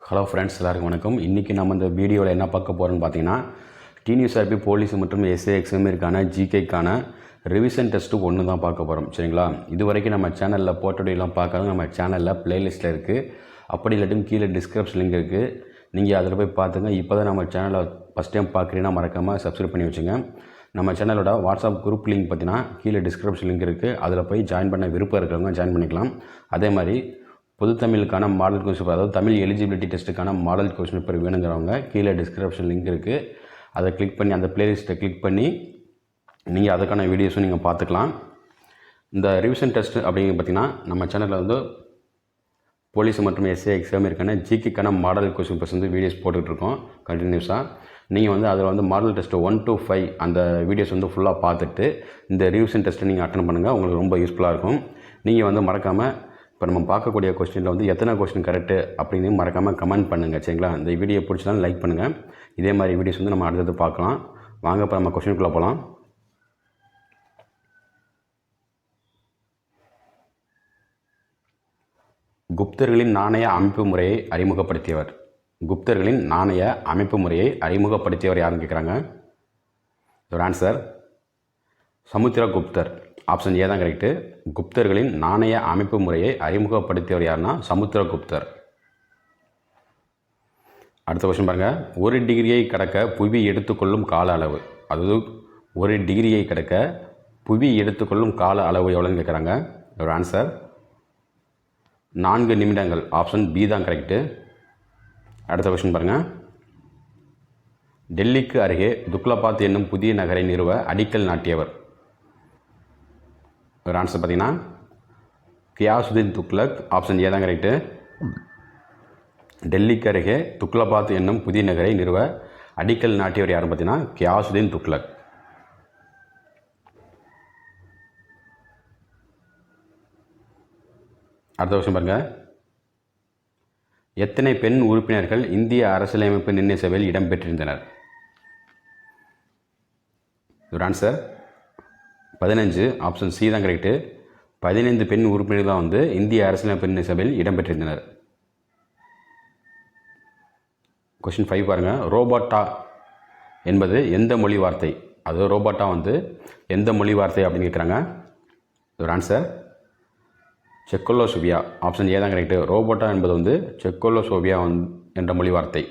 Hello friends, எல்லாருக்கும் வணக்கம். இன்றைக்கி நம்ம இந்த வீடியோவில் என்ன பார்க்க போகிறோன்னு பார்த்தீங்கன்னா, டிஎன்யூஎஸ்ஆர்பி போலீஸ் மற்றும் எஸ்ஏ எக்ஸாமிற்கான ஜிகேக்கான ரிவிஷன் டெஸ்ட்டு ஒன்று தான் பார்க்க போகிறோம். சரிங்களா? இது வரைக்கும் நம்ம சேனலில் போட்டோடையெல்லாம் பார்க்காத நம்ம சேனலில் ப்ளேலிஸ்ட்டில் இருக்குது. அப்படி இல்லாட்டும் கீழே டிஸ்கிரிப்ஷன் லிங்க் இருக்குது, நீங்கள் அதில் போய் பார்த்துங்க. இப்போ தான் நம்ம சேனலை ஃபஸ்ட் டைம் பார்க்குறீங்கன்னா மறக்காமல் சப்ஸ்கிரைப் பண்ணி வச்சுங்க. நம்ம சேனலோட வாட்ஸ்அப் குரூப் லிங்க் பார்த்தீங்கன்னா கீழே டிஸ்கிரிப்ஷன் லிங்க் இருக்குது, அதில் போய் ஜாயின் பண்ண விருப்பம் இருக்கிறவங்க ஜாயின் பண்ணிக்கலாம். அதே மாதிரி பொது தமிழுக்கான மாடல் கொஸ்டின் பேப்பர், அதாவது தமிழ் எலிஜிபிலிட்டி டெஸ்ட்டுக்கான மாடல் கொஸ்டின் பேப்பர் வேணுங்கிறவங்க கீழே டிஸ்கிரிப்ஷன் லிங்க் இருக்குது, அதை கிளிக் பண்ணி அந்த பிளேலிஸ்ட்டை கிளிக் பண்ணி நீங்கள் அதுக்கான வீடியோஸும் நீங்கள் பார்த்துக்கலாம். இந்த ரிவிஷன் டெஸ்ட்டு அப்படிங்கிறது பார்த்திங்கன்னா நம்ம சேனலில் வந்து போலீஸ் மற்றும் எஸ்ஏ எக்ஸாமிற்கான ஜிகேக்கான மாடல் கொஸ்டின் பேப்பர்ஸ் வந்து வீடியோஸ் போட்டுட்ருக்கோம் கண்டினியூஸாக. நீங்கள் வந்து அதில் வந்து மாடல் டெஸ்ட்டு 1 to 5 அந்த வீடியோஸ் வந்து ஃபுல்லாக பார்த்துட்டு இந்த ரிவிஷன் டெஸ்ட்டை நீங்கள் அட்டன் பண்ணுங்கள். உங்களுக்கு ரொம்ப யூஸ்ஃபுல்லாக இருக்கும். நீங்கள் வந்து மறக்காமல் இப்போ நம்ம பார்க்கக்கூடிய கொஸ்டினில் வந்து எத்தனை கொஸ்டின் கரெக்டு அப்படின்னு மறக்காமல் கமெண்ட் பண்ணுங்கள். சரிங்களா? இந்த வீடியோ பிடிச்சதாலும் லைக் பண்ணுங்கள். இதே மாதிரி வீடியோஸ் வந்து நம்ம அடுத்தது பார்க்கலாம். வாங்க இப்போ நம்ம கொஸ்டினுக்குள்ளே போகலாம். குப்தர்களின் நாணய அமைப்பு முறையை அறிமுகப்படுத்தியவர். குப்தர்களின் நாணய அமைப்பு முறையை அறிமுகப்படுத்தியவர் யாருன்னு கேட்குறாங்க. ஒரு ஆன்சர் சமுத்திரகுப்தர். ஆப்ஷன் ஏ தான் கரெக்டு. குப்தர்களின் நாணய அமைப்பு முறையை அறிமுகப்படுத்தியவர் யாருன்னா சமுத்திரகுப்தர். அடுத்த கொஸ்டின் பாருங்கள். 1 டிகிரியை கடக்க புவி எடுத்துக்கொள்ளும் கால அளவு, அதாவது 1 டிகிரியை கடக்க புவி எடுத்துக்கொள்ளும் கால அளவு எவ்வளோன்னு கேட்குறாங்க. ஒரு ஆன்சர் 4 நிமிடங்கள். ஆப்ஷன் பி தான் கரெக்டு. அடுத்த கொஸ்டின் பாருங்கள். டெல்லிக்கு அருகே துக்லபாத் என்னும் புதிய நகரை நிறுவ அடிக்கல் நாட்டியவர். ஒரு ஆன்சர் பார்த்தீங்கன்னா கியாசுதீன் துக்ளக். ஆப்ஷன் ஏ தான் கரெக்டு. டெல்லிக்கு அருகே துக்லபாத் என்னும் புதிய நகரை நிறுவ அடிக்கல் நாட்டியவர் யாருன்னு பார்த்தீங்கன்னா கியாசுதீன் துக்ளக். அடுத்த கொஸ்டின் பாருங்க. எத்தனை பெண் உறுப்பினர்கள் இந்திய அரசியலமைப்பு நிர்ணய சபையில் இடம்பெற்றிருந்தனர்? ஒரு ஆன்சர் 15. ஆப்ஷன் சி தான் கரெக்டு. 15 பெண் உறுப்பினர்கள் தான் வந்து இந்திய அரசியலமைப்பு நிர்ணய சபையில் இடம்பெற்றிருந்தனர். கொஸ்டின் 5 பாருங்கள். ரோபோட்டா என்பது எந்த மொழி வார்த்தை? அது ரோபோட்டா வந்து எந்த மொழி வார்த்தை அப்படின்னு கேட்குறாங்க. ஒரு ஆன்சர் செக்கோலோசோவியா. ஆப்ஷன் ஏ தான் கரெக்டு. ரோபோட்டா என்பது வந்து செக்கோலோசோவியா என்ற மொழி வார்த்தை.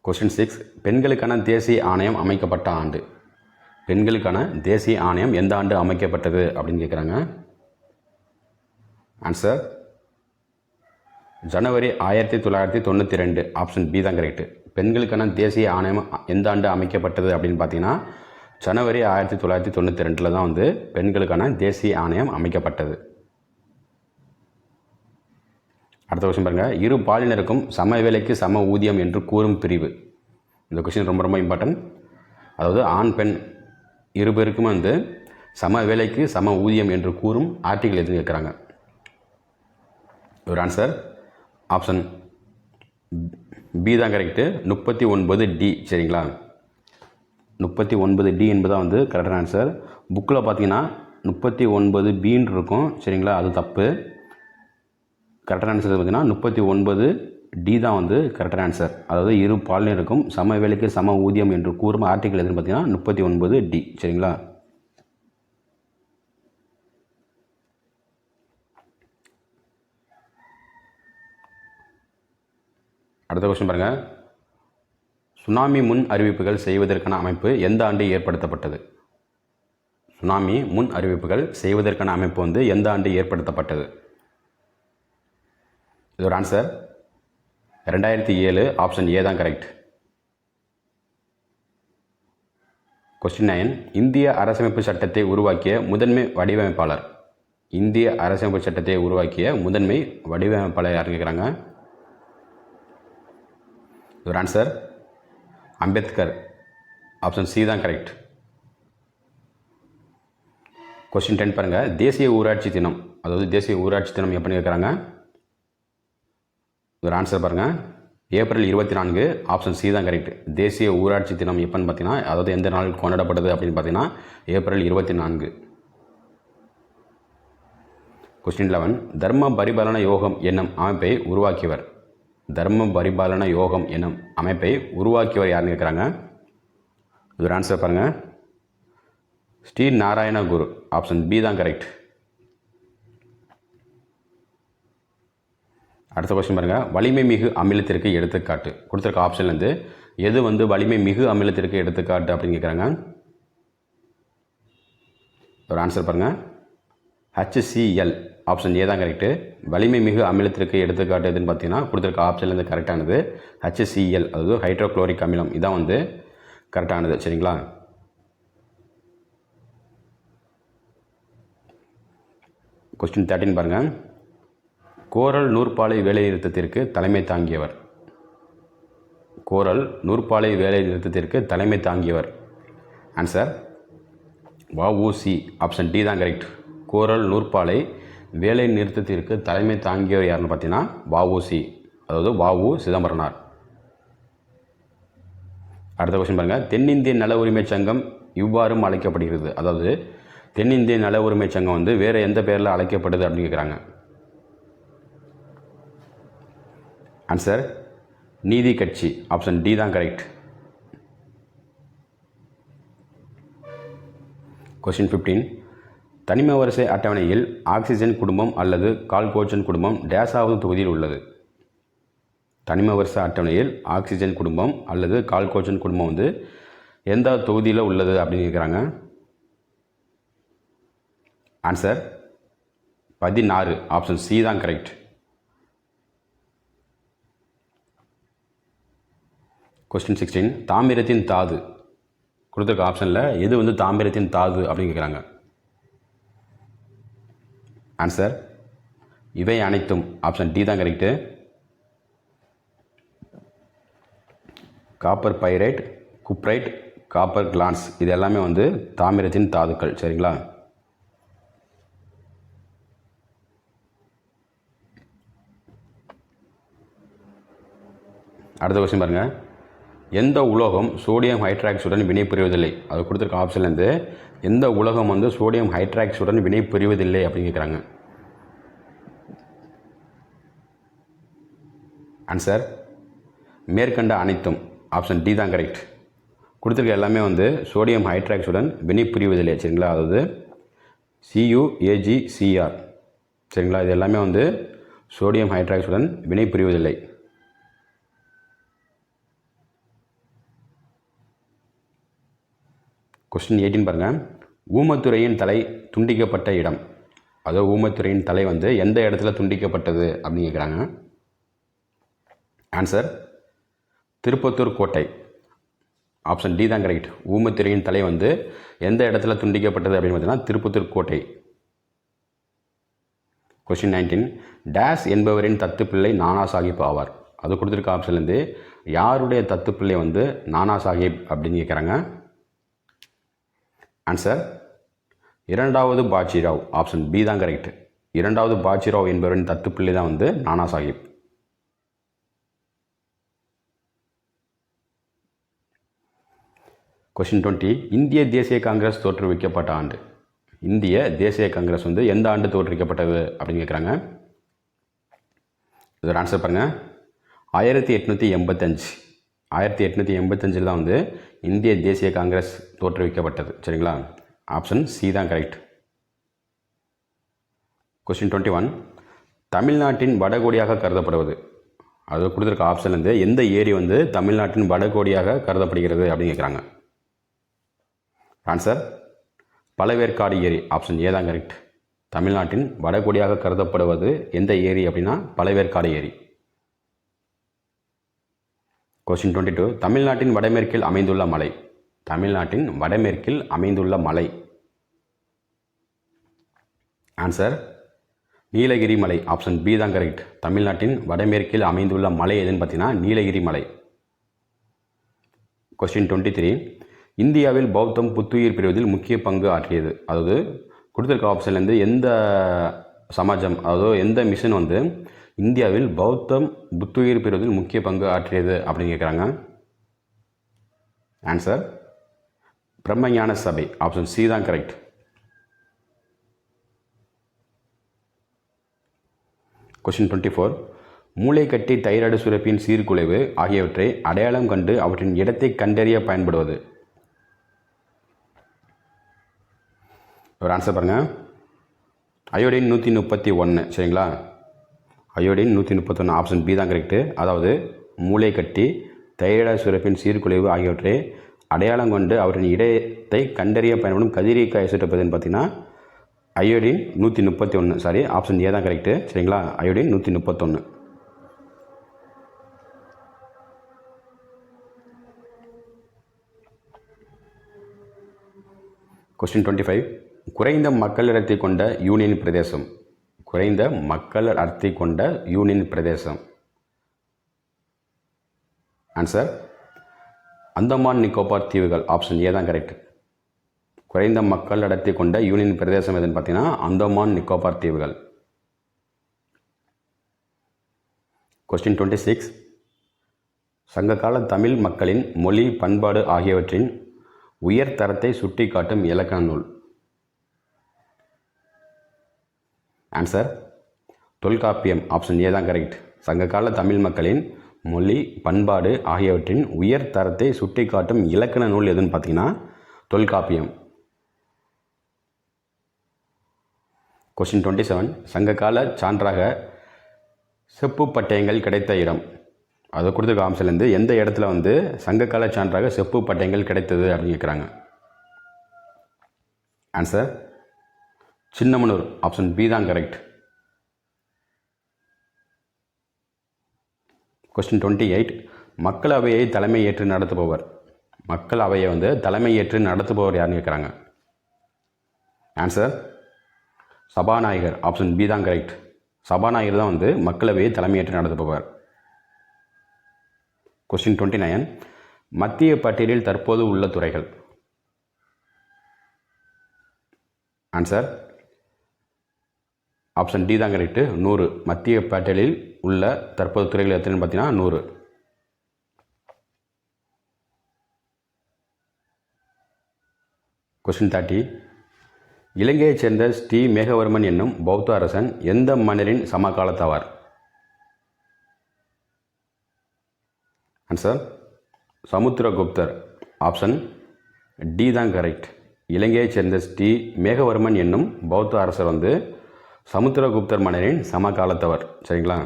கொஸ்டின் 6. பெண்களுக்கான தேசிய ஆணையம் அமைக்கப்பட்ட ஆண்டு. பெண்களுக்கான தேசிய ஆணையம் எந்த ஆண்டு அமைக்கப்பட்டது அப்படின்னு கேட்குறாங்க. ஆன்சர் ஜனவரி 1992. ஆப்ஷன் பி தான் கரெக்டு. பெண்களுக்கான தேசிய ஆணையம் எந்த ஆண்டு அமைக்கப்பட்டது அப்படின்னு பார்த்தீங்கன்னா ஜனவரி 1992 தான் வந்து பெண்களுக்கான தேசிய ஆணையம் அமைக்கப்பட்டது. அடுத்த கொஸ்டின் பாருங்கள். இரு பாலினருக்கும் சம வேலைக்கு சம ஊதியம் என்று கூறும் பிரிவு. இந்த கொஸ்டின் ரொம்ப ரொம்ப இம்பார்ட்டன்ட். அதாவது ஆண் பெண் இரு பேருக்குமே வந்து சம வேலைக்கு சம ஊதியம் என்று கூறும் ஆர்டிகிள் எதுன்னு கேட்குறாங்க. ஒரு ஆன்சர் ஆப்ஷன் பி தான் கரெக்டு. 39D. சரிங்களா? 39D என்பதான் வந்து கரெக்டான ஆன்சர். புக்கில் பார்த்தீங்கன்னா 39Bன்னு இருக்கும். சரிங்களா? அது தப்பு. கரெக்டான ஆன்சர் பார்த்தீங்கன்னா 39D தான் வந்து கரெக்டான ஆன்சர். அதாவது இரு பாலினருக்கும் சம வேலைக்கு சம ஊதியம் என்று கூறும் ஆர்டிகிள் எதுன்னு பார்த்தீங்கன்னா 39D. சரிங்களா? அடுத்த கொஸ்டின் பாருங்கள். சுனாமி முன் அறிவிப்புகள் செய்வதற்கான அமைப்பு எந்த ஆண்டு ஏற்படுத்தப்பட்டது? சுனாமி முன் அறிவிப்புகள் செய்வதற்கான அமைப்பு வந்து எந்த ஆண்டு ஏற்படுத்தப்பட்டது? இது ஒரு ஆன்சர் 2007. ஆப்ஷன் ஏ தான் கரெக்ட். கொஸ்டின் 9. இந்திய அரசமைப்பு சட்டத்தை உருவாக்கிய முதன்மை வடிவமைப்பாளர். இந்திய அரசமைப்பு சட்டத்தை உருவாக்கிய முதன்மை வடிவமைப்பாளர் யாருன்னு கேட்குறாங்க. ஒரு ஆன்சர் அம்பேத்கர். ஆப்ஷன் சி தான் கரெக்ட். கொஸ்டின் 10 பாருங்கள். தேசிய ஊராட்சி தினம், அதாவது தேசிய ஊராட்சி தினம் எப்படின்னு கேட்குறாங்க. ஒரு ஆன்சர் பாருங்கள் ஏப்ரல் 24. ஆப்ஷன் சி தான் கரெக்ட். தேசிய ஊராட்சி தினம் எப்போன்னு பார்த்தீங்கன்னா, அதாவது எந்த நாள் கொண்டாடப்படுது அப்படின்னு பார்த்தீங்கன்னா ஏப்ரல் 24. கொஸ்டின் 11 தர்ம பரிபாலன யோகம் என்னும் அமைப்பை உருவாக்கியவர். தர்ம பரிபாலன யோகம் என்னும் அமைப்பை உருவாக்கியவர் யாருன்னு கேட்குறாங்க. இது ஆன்சர் பாருங்கள், ஸ்ரீ நாராயண குரு. ஆப்ஷன் பி தான் கரெக்ட். அடுத்த கொஸ்டின் பாருங்கள், வலிமை மிகு அமிலத்திற்கு எடுத்துக்காட்டு. கொடுத்துருக்க ஆப்ஷன்லேருந்து எது வந்து வலிமை மிகு அமிலத்திற்கு எடுத்துக்காட்டு அப்படின்னு கேட்குறாங்க. ஒரு ஆன்சர் பாருங்கள், HCl. ஆப்ஷன் ஏ தான் கரெக்டு. வலிமை மிகு அமிலத்திற்கு எடுத்துக்காட்டு எதுன்னு பார்த்தீங்கன்னா கொடுத்துருக்க ஆப்ஷன்லேருந்து கரெக்டானது HCl, அதாவது ஹைட்ரோக்ளோரிக் அமிலம். இதான் வந்து கரெக்டானது. சரிங்களா. கொஸ்டின் 13 பாருங்கள், கோரல் நூற்பாலை வேலைநிறுத்தத்திற்கு தலைமை தாங்கியவர். கோரல் நூற்பாலை வேலை நிறுத்தத்திற்கு தலைமை தாங்கியவர். ஆன்சர் வஉசி. ஆப்ஷன் டி தான் கரெக்ட். கோரல் நூற்பாலை வேலை நிறுத்தத்திற்கு தலைமை தாங்கியவர் யாருன்னு பார்த்தீங்கன்னா வஉசி, அதாவது வஉ சிதம்பரனார். அடுத்த கொஸ்டின் பாருங்கள், தென்னிந்திய நல உரிமை சங்கம் இவ்வாறும் அழைக்கப்படுகிறது. அதாவது தென்னிந்திய நல உரிமை சங்கம் வந்து வேறு எந்த பெயரில் அழைக்கப்படுது அப்படின்னு கேட்குறாங்க. ஆன்சர் நீதி கட்சி. ஆப்ஷன் டி தான் கரெக்ட். கொஸ்டின் 15 தனிம வரிசை அட்டவணையில் ஆக்சிஜன் குடும்பம் அல்லது கால்கோஜன் குடும்பம் டேஸாவது தொகுதியில் உள்ளது. தனிம வரிசை அட்டவணையில் ஆக்சிஜன் குடும்பம் அல்லது கால்கோஜன் குடும்பம் வந்து எந்த தொகுதியில் உள்ளது அப்படின்னு கேட்குறாங்க. ஆன்சர் 16. ஆப்ஷன் சி தான் கரெக்ட். கொஸ்டின் 16 தாமிரத்தின் தாது. கொடுத்துருக்க ஆப்ஷனில் எது வந்து தாமிரத்தின் தாது அப்படின்னு கேட்குறாங்க. ஆன்சர் இவை அனைத்தும். ஆப்ஷன் டி தான் correct. Copper pyrite, cuprite, copper glands இது எல்லாமே வந்து தாமிரத்தின் தாதுக்கள். சரிங்களா. அடுத்த கொஸ்டின் பாருங்கள், எந்த உலோகம் சோடியம் ஹைட்ராக்ஸுடன் வினை புரிவதில்லை. அது கொடுத்துருக்க ஆப்ஷன்லேருந்து எந்த உலோகம் வந்து சோடியம் ஹைட்ராக்ஸுடன் வினை புரிவதில்லை அப்படின்னு கேட்குறாங்க. ஆன்சர் மேற்கண்ட அனைத்தும். ஆப்ஷன் டி தான் கரெக்ட். கொடுத்துருக்க எல்லாமே வந்து சோடியம் ஹைட்ராக்ஸுடன் வினை புரிவதில்லை. சரிங்களா, அதாவது CuAgCr. சரிங்களா, இது எல்லாமே வந்து சோடியம் ஹைட்ராக்ஸுடன் வினை புரிவதில்லை. கொஸ்டின் 18 பாருங்கள், ஊமத்துறையின் தலை துண்டிக்கப்பட்ட இடம். அதாவது ஊமத்துறையின் தலை வந்து எந்த இடத்துல துண்டிக்கப்பட்டது அப்படின்னு கேட்குறாங்க. ஆன்சர் திருப்பத்தூர் கோட்டை. ஆப்ஷன் டி தான் கரெக்ட். ஊமத்துறையின் தலை வந்து எந்த இடத்துல துண்டிக்கப்பட்டது அப்படின்னு பார்த்தீங்கன்னா திருப்பத்தூர் கோட்டை. கொஸ்டின் 19 டேஸ் என்பவரின் தத்து பிள்ளை நானா சாஹிப் ஆவார். அது கொடுத்துருக்க ஆப்ஷன்லேருந்து யாருடைய தத்து பிள்ளை வந்து நானா சாஹிப் அப்படின்னு கேட்குறாங்க. ஆன்சர் இரண்டாவது பாஜிராவ். ஆப்ஷன் பி தான் கரெக்ட். இரண்டாவது பாஜிராவ் என்பவரின் தத்து பிள்ளை தான் வந்து நானா சாஹிப். கொஸ்டின் 20 இந்திய தேசிய காங்கிரஸ் தோற்றுவிக்கப்பட்ட ஆண்டு. இந்திய தேசிய காங்கிரஸ் வந்து எந்த ஆண்டு தோற்றுவிக்கப்பட்டது அப்படின்னு கேட்குறாங்க. இதோட ஆன்சர் பாருங்கள், 1885. 1885 தான் வந்து இந்திய தேசிய காங்கிரஸ் தோற்றுவிக்கப்பட்டது. சரிங்களா, ஆப்ஷன் சி தான் கரெக்ட். கொஸ்டின் 21 தமிழ்நாட்டின் வடகோடியாக கருதப்படுவது. அது கொடுத்துருக்க ஆப்ஷன்லேருந்து எந்த ஏரி வந்து தமிழ்நாட்டின் வடகோடியாக கருதப்படுகிறது அப்படின்னு கேட்குறாங்க. ஆன்சர் பழவேற்காடு ஏரி. ஆப்ஷன் ஏ தான் கரெக்ட். தமிழ்நாட்டின் வடகோடியாக கருதப்படுவது எந்த ஏரி அப்படின்னா பழவேற்காடு ஏரி. கொஸ்டின் 22 தமிழ்நாட்டின் வடமேற்கில் அமைந்துள்ள மலை. தமிழ்நாட்டின் வடமேற்கில் அமைந்துள்ள மலை. ஆன்சர் நீலகிரி மலை. ஆப்ஷன் பி தான் கரெக்ட். தமிழ்நாட்டின் வடமேற்கில் அமைந்துள்ள மலை எதுன்னு பார்த்தீங்கன்னா நீலகிரி மலை. கொஸ்டின் 23 இந்தியாவில் பௌத்தம் புத்துயிர் பெறுவதில் முக்கிய பங்கு ஆற்றியது. அதாவது கொடுத்துருக்க ஆப்ஷன்லேருந்து எந்த சமாஜம், அதாவது எந்த மிஷன் வந்து இந்தியாவில் பௌத்தம் புத்துயிர் பெறுவதில் முக்கிய பங்கு ஆற்றியது அப்படின்னு கேட்குறாங்க. ஆன்சர் பிரம்மஞான சபை. ஆப்ஷன் சி தான் கரெக்ட். கொஸ்டின் 24. மூளைக்கட்டி தைராய்டு சுரப்பியின் சீர்குலைவு ஆகியவற்றை அடையாளம் கண்டு அவற்றின் இடத்தை கண்டறிய பயன்படுவது. ஒரு ஆன்சர் பாருங்கள். அயோடின் 131. சரிங்களா, அயோடின் 131 ஆப்ஷன் பி தான் கரெக்டு. அதாவது மூளைக்கட்டி தைராய்டு சுரப்பின் சீர்குலைவு ஆகியவற்றை அடையாளம் கொண்டு அவற்றின் இடத்தை கண்டறிய பயன்படும் கதிரியக்க ஐசோடோப் எதுன்னு பார்த்தீங்கன்னா அயோடின் 131. சாரி, ஆப்ஷன் ஏ தான் கரெக்டு. சரிங்களா, அயோடின் 131. கொஸ்டின் 25. குறைந்த மக்கள் அடர்த்தி கொண்ட யூனியன் பிரதேசம். குறைந்த மக்கள் அடர்த்தி கொண்ட யூனியன் பிரதேசம். ஆன்சர் அந்தமான் நிக்கோபார் தீவுகள். ஆப்ஷன் ஏ தான் கரெக்ட். குறைந்த மக்கள் அடர்த்தி கொண்ட யூனியன் பிரதேசம் எதுன்னு பார்த்தீங்கன்னா அந்தமான் நிக்கோபார் தீவுகள். கொஸ்டின் 26. சங்ககால தமிழ் மக்களின் மொழி பண்பாடு ஆகியவற்றின் உயர் தரத்தை சுட்டி காட்டும் இலக்கண நூல். ஆன்சர் தொல்காப்பியம். ஆப்ஷன் ஏ தான் கரெக்ட். சங்ககால தமிழ் மக்களின் மொழி பண்பாடு ஆகியவற்றின் உயர் தரத்தை சுட்டி காட்டும் இலக்கண நூல் எதுன்னு பார்த்தீங்கன்னா தொல்காப்பியம். கொஸ்டின் 27. சங்ககால சான்றாக செப்பு பட்டயங்கள் கிடைத்த இடம். அதை கொடுத்துருக்க ஆப்ஷன்லேருந்து எந்த இடத்துல வந்து சங்ககால சான்றாக செப்பு பட்டயங்கள் கிடைத்தது அப்படின்னு கேட்குறாங்க. ஆன்சர் சின்னமனூர். ஆப்ஷன் பி தான் கரெக்ட். கொஸ்டின் 28. மக்களவையை தலைமை ஏற்று நடத்துபவர். மக்களவையை வந்து தலைமை ஏற்று நடத்துபவர் யாருன்னு கேட்குறாங்க. ஆன்சர் சபாநாயகர். ஆப்ஷன் பி தான் கரெக்ட். சபாநாயகர் தான் வந்து மக்களவையை தலைமையேற்று நடத்துபவர். கொஸ்டின் 29. மத்திய பட்டியலில் தற்போது உள்ள துறைகள். ஆன்சர் ஆப்ஷன் டி தான் கரெக்டு. 100. மத்திய பட்டியலில் உள்ள தற்போது துறைகள் எத்தனைன்னு பார்த்தீங்கன்னா 100. கொஸ்டின் 30. இலங்கையைச் சேர்ந்த ஸ்ரீ மேகவர்மன் என்னும் பௌத்த அரசன் எந்த மன்னரின் சமகாலத்தவர். ஆன்சர் சமுத்திரகுப்தர். ஆப்ஷன் டி தான் கரெக்ட். இலங்கையைச் சேர்ந்த ஸ்ரீ மேகவர்மன் என்னும் பௌத்த அரசர் வந்து சமுத்திரகுப்தர் மன்னரின் சமகாலத்தவர். சரிங்களா.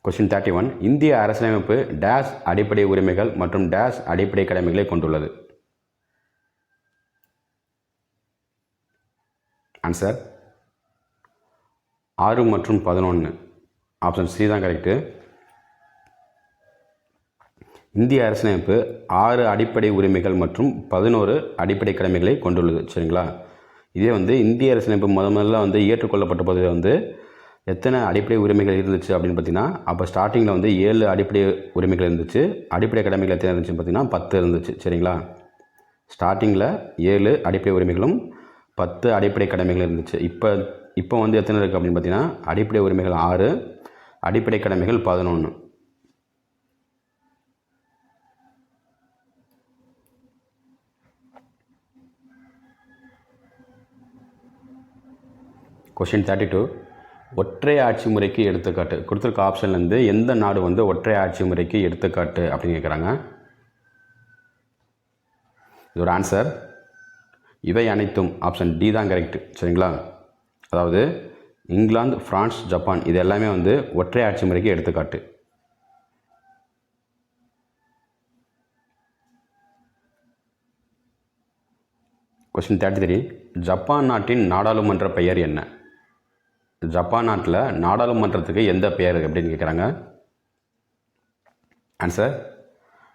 கொஸ்டின் 31. இந்திய அரசியலமைப்பு டேஷ் அடிப்படை உரிமைகள் மற்றும் டேஷ் அடிப்படை கடமைகளை கொண்டுள்ளது. ஆன்சர் 6 மற்றும் 11. ஆப்ஷன் சி தான் கரெக்டு. இந்திய அரசியலமைப்பு 6 அடிப்படை உரிமைகள் மற்றும் 11 அடிப்படை கடமைகளை கொண்டுள்ளது. சரிங்களா. இதே வந்து இந்திய அரசியலமைப்பு முதல்ல வந்து ஏற்றுக்கொள்ளப்பட்ட போது வந்து எத்தனை அடிப்படை உரிமைகள் இருந்துச்சு அப்படின்னு பார்த்தீங்கன்னா அப்போ ஸ்டார்டிங்கில் வந்து 7 அடிப்படை உரிமைகள் இருந்துச்சு. அடிப்படை கடமைகள் எத்தனை இருந்துச்சுன்னு பார்த்தீங்கன்னா 10 இருந்துச்சு. சரிங்களா. ஸ்டார்டிங்கில் 7 அடிப்படை உரிமைகளும் 10 அடிப்படை கடமைகள் இருந்துச்சு. இப்போ வந்து எத்தனை இருக்குது அப்படின்னு பார்த்தீங்கன்னா அடிப்படை உரிமைகள் 6, அடிப்படை கடமைகள் 11. கொஸ்டின் 32. ஒற்றை ஆட்சி முறைக்கு எடுத்துக்காட்டு. கொடுத்துருக்க ஆப்ஷன்லேருந்து எந்த நாடு வந்து ஒற்றை ஆட்சி முறைக்கு எடுத்துக்காட்டு அப்படின்னு கேட்குறாங்க. இதோட ஆன்சர் இவை அனைத்தும். ஆப்ஷன் டி தான் கரெக்ட். சரிங்களா. அதாவது இங்கிலாந்து, பிரான்ஸ், ஜப்பான் இது எல்லாமே வந்து ஒற்றை ஆட்சி முறைக்கு எடுத்துக்காட்டு. கொஸ்டின் 33. ஜப்பான் நாட்டின் நாடாளுமன்ற பெயர் என்ன? ஜப்பான் நாட்டில் நாடாளுமன்றத்துக்கு எந்த பெயர் அப்படின்னு கேட்குறாங்க. Answer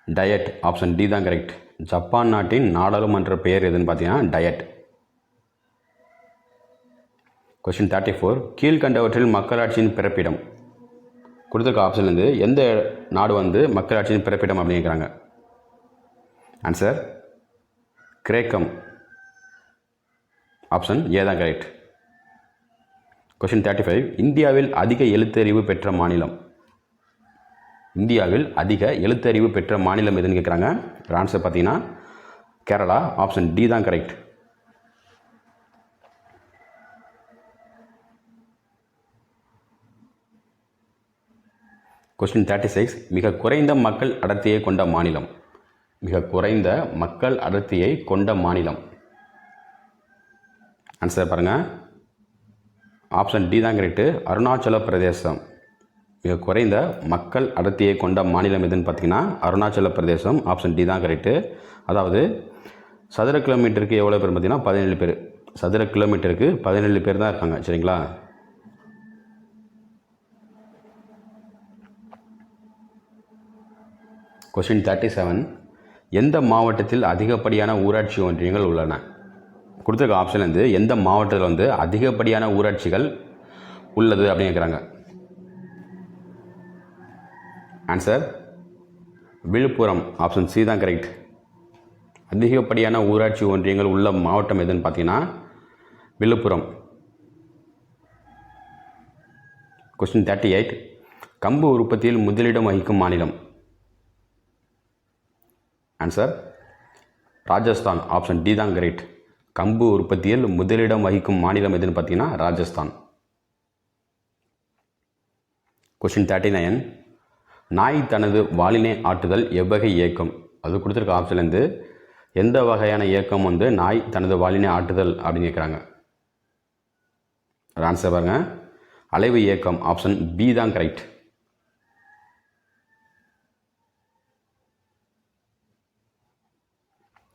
diet. ஆப்ஷன் டி தான் கரெக்ட். ஜப்பான் நாட்டின் நாடாளுமன்ற பெயர் எதுன்னு பார்த்தீங்கன்னா டயட். கொஸ்டின் 34. கீழ்கண்டவற்றில் மக்களாட்சியின் பிறப்பிடம். கொடுத்துருக்க ஆப்ஷன்லேருந்து எந்த நாடு வந்து மக்களாட்சியின் பிறப்பிடம் அப்படின்னு கேட்குறாங்க. ஆன்சர் கிரேக்கம். ஆப்ஷன் ஏ தான் கரெக்ட். கொஸ்டின் 35. இந்தியாவில் அதிக எழுத்தறிவு பெற்ற மாநிலம். இந்தியாவில் அதிக எழுத்தறிவு பெற்ற மாநிலம் எதுன்னு கேட்குறாங்க. ஆன்சர் பார்த்தீங்கன்னா கேரளா. ஆப்ஷன் டி தான் கரெக்ட். கொஸ்டின் 36, மிக குறைந்த மக்கள் அடர்த்தியை கொண்ட மாநிலம். மிக குறைந்த மக்கள் அடர்த்தியை கொண்ட மாநிலம். ஆன்சர் பாருங்கள், ஆப்ஷன் டி தான் கரெக்டு, அருணாச்சல பிரதேசம். மிக குறைந்த மக்கள் அடர்த்தியை கொண்ட மாநிலம் எதுன்னு பார்த்தீங்கன்னா அருணாச்சல பிரதேசம். ஆப்ஷன் டி தான் கரெக்டு. அதாவது சதுர கிலோமீட்டருக்கு எவ்வளோ பேர் பார்த்தீங்கன்னா 17 பேர். சதுர கிலோமீட்டருக்கு 17 பேர் தான் இருக்காங்க. சரிங்களா? கொஸ்டின் 37, எந்த மாவட்டத்தில் அதிகப்படியான ஊராட்சி ஒன்றியங்கள் உள்ளன? கொடுத்துருக்க ஆப்ஷன் வந்து எந்த மாவட்டத்தில் வந்து அதிகப்படியான ஊராட்சிகள் உள்ளது அப்படின்னு கேட்குறாங்க. ஆன்சர் விழுப்புரம். ஆப்ஷன் சி தான் கரெக்ட். அதிகப்படியான ஊராட்சி ஒன்றியங்கள் உள்ள மாவட்டம் எதுன்னு பார்த்தீங்கன்னா விழுப்புரம். கொஸ்டின் 38, கம்பு உற்பத்தியில் முதலிடம் வகிக்கும் மாநிலம். ஆன்சர் ராஜஸ்தான். ஆப்ஷன் டி தான் கரெக்ட். கம்பு உற்பத்தியில் முதலிடம் வகிக்கும் மாநிலம் எதுன்னு பார்த்தீங்கன்னா ராஜஸ்தான். கொஸ்டின் 39, நாய் தனது வாலினை ஆட்டுதல் எவ்வகை இயக்கம்? அது கொடுத்துருக்க ஆப்ஷன்லேருந்து எந்த வகையான இயக்கம் வந்து நாய் தனது வாலினை ஆட்டுதல் அப்படின்னு கேட்குறாங்க. ஆன்சர் பாருங்க, அலைவு இயக்கம். ஆப்ஷன் பி தான் கரெக்ட்.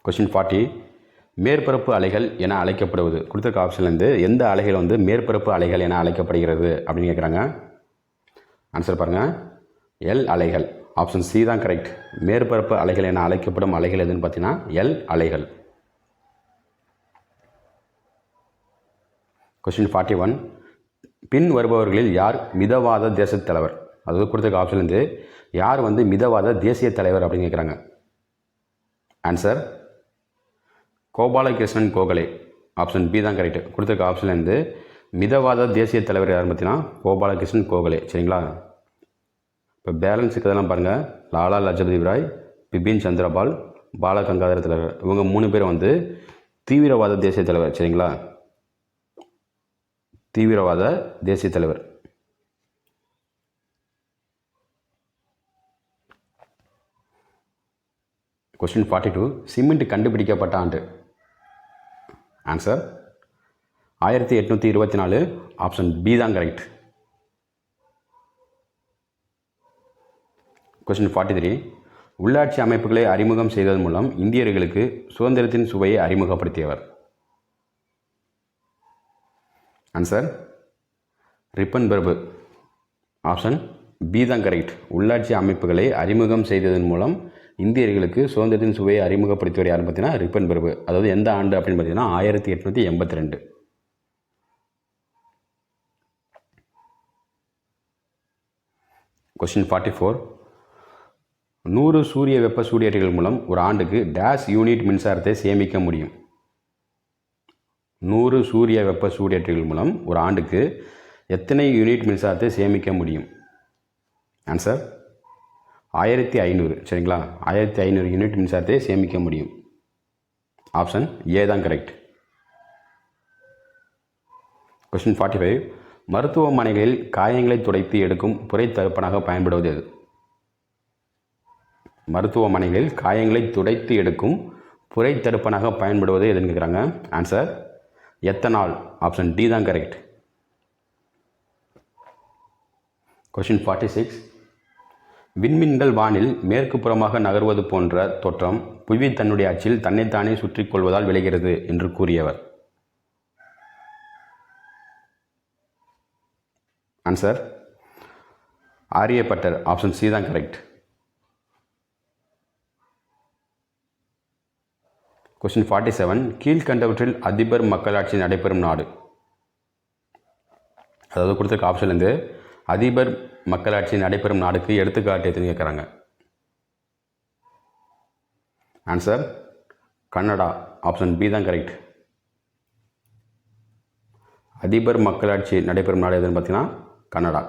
கொஸ்டின் 40, மேற்பரப்பு அலைகள் என அழைக்கப்படுவது. கொடுத்துருக்க ஆப்ஷன்லேருந்து எந்த அலைகள் வந்து மேற்பரப்பு அலைகள் என அழைக்கப்படுகிறது அப்படின்னு கேட்குறாங்க. ஆன்சர் பாருங்கள், எல் அலைகள். ஆப்ஷன் சி தான் கரெக்ட். மேற்பரப்பு அலைகள் என அழைக்கப்படும் அலைகள் எதுன்னு பார்த்தீங்கன்னா எல் அலைகள். கொஸ்டின் 41, பின் வருபவர்களில் யார் மிதவாத தேச தலைவர்? அதாவது கொடுத்துருக்க ஆப்ஷன்லேருந்து யார் வந்து மிதவாத தேசிய தலைவர் அப்படின்னு கேட்குறாங்க. Answer Gopalakrishnan Gokhale. Option B தான் கரெக்ட். கொடுத்துருக்க ஆப்ஷன்லேருந்து மிதவாத தேசிய தலைவர் யாருன்னு பார்த்தீங்கன்னா கோபாலகிருஷ்ணன் கோகலே. சரிங்களா? இப்போ பேலன்ஸ் இதெல்லாம் பாருங்கள், லாலா லஜபதி ராய், பிபின் சந்திரபால், பால கங்காதர திலகர். இவங்க 3 பேரும் வந்து தீவிரவாத தேசிய தலைவர். சரிங்களா? தீவிரவாத தேசிய தலைவர். கொஸ்டின் 42, சிமெண்ட் கண்டுபிடிக்கப்பட்ட ஆண்டு. ஆன்சர் 1824. ஆப்ஷன் பி தான் கரெக்ட். கொஸ்டின் 43, உள்ளாட்சி அமைப்புகளை அறிமுகம் செய்ததன் மூலம் இந்தியர்களுக்கு சுதந்திரத்தின் சுவையை அறிமுகப்படுத்தியவர். ஆன்சர் ரிப்பன் பிரபு. ஆப்ஷன் பி தான் கரெக்ட். உள்ளாட்சி அமைப்புகளை அறிமுகம் செய்ததன் மூலம் இந்தியர்களுக்கு சுதந்திரத்தின் சுவையை அறிமுகப்படுத்தியவர் யாருன்னு பார்த்தீங்கன்னா ரிப்பன் பிரபு. அதாவது எந்த ஆண்டு அப்படின்னு பார்த்தீங்கன்னா 1882. கொஸ்டின் 44, 100 சூரிய வெப்ப சூரியர்கள் மூலம் ஒரு ஆண்டுக்கு டேஷ் யூனிட் மின்சாரத்தை சேமிக்க முடியும். 100 சூரிய வெப்ப சூரியர்கள் மூலம் ஒரு ஆண்டுக்கு எத்தனை யூனிட் மின்சாரத்தை சேமிக்க முடியும்? ஆன்சர் 1500. சரிங்களா? 1500 யூனிட் மின்சாரத்தை சேமிக்க முடியும். ஆப்ஷன் ஏ தான் கரெக்ட். கொஸ்டின் 45, மருத்துவமனைகளில் காயங்களை துடைத்து எடுக்கும் புரை தடுப்பனாக பயன்படுவது எது? மருத்துவமனைகளில் காயங்களை துடைத்து எடுக்கும் புரை தடுப்பனாக பயன்படுவது எதுன்னு கேட்குறாங்க. Answer ethanol. ஆப்ஷன் டி தான் கரெக்ட். கொஸ்டின் 46, விண்மீன்கள் வானில் மேற்கு புறமாக நகர்வது போன்ற தோற்றம் புவி தன்னுடைய அச்சில் தன்னைத்தானே சுற்றி கொள்வதால் விளைகிறது என்று கூறியவர். ஆன்சர் ஆரியப்பட்டர். ஆப்ஷன் சி தான் கரெக்ட். கொஸ்டின் 47, கீழ்கண்டவற்றில் அதிபர் மக்களாட்சி நடைபெறும் நாடு. அதாவது கொடுத்துருக்க ஆப்ஷன்லேருந்து அதிபர் மக்களாட்சி நடைபெறும் நாடுக்கு எடுத்துக்காட்டு எதுன்னு கேட்குறாங்க. Answer Canada. ஆப்ஷன் பி தான் கரெக்ட். அதிபர் மக்களாட்சி நடைபெறும் நாடு எதுன்னு பார்த்தீங்கன்னா கனடா.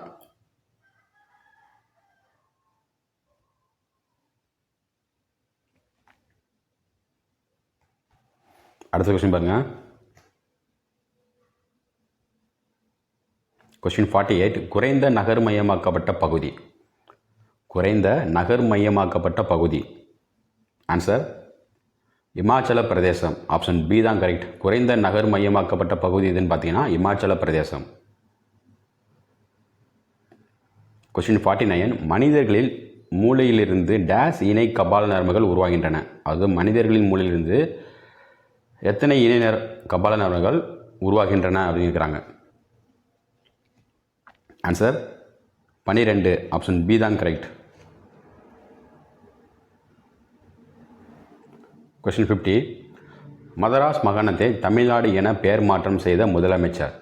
அடுத்த கொஸ்டின் பாருங்க. கொஸ்டின் 48, குறைந்த நகர்மயமாக்கப்பட்ட பகுதி. குறைந்த நகர் மையமாக்கப்பட்ட பகுதி. ஆன்சர் இமாச்சல பிரதேசம். ஆப்ஷன் பி தான் கரெக்ட். குறைந்த நகர் மையமாக்கப்பட்ட பகுதி எதுன்னு பார்த்தீங்கன்னா இமாச்சல பிரதேசம். கொஸ்டின் 49. மனிதர்களில் மூளையிலிருந்து டேஸ் இணை கபால நரம்புகள் உருவாகின்றன. அது மனிதர்களின் மூளையிலிருந்து எத்தனை இணை கபால நரம்புகள் உருவாகின்றன அப்படிங்கிறாங்க. ஆன்சர் 12. ஆப்ஷன் பி தான் கரெக்ட். கொஸ்டின் 50. மதராஸ் மாகாணத்தை தமிழ்நாடு என பெயர் மாற்றம் செய்த முதலமைச்சர்.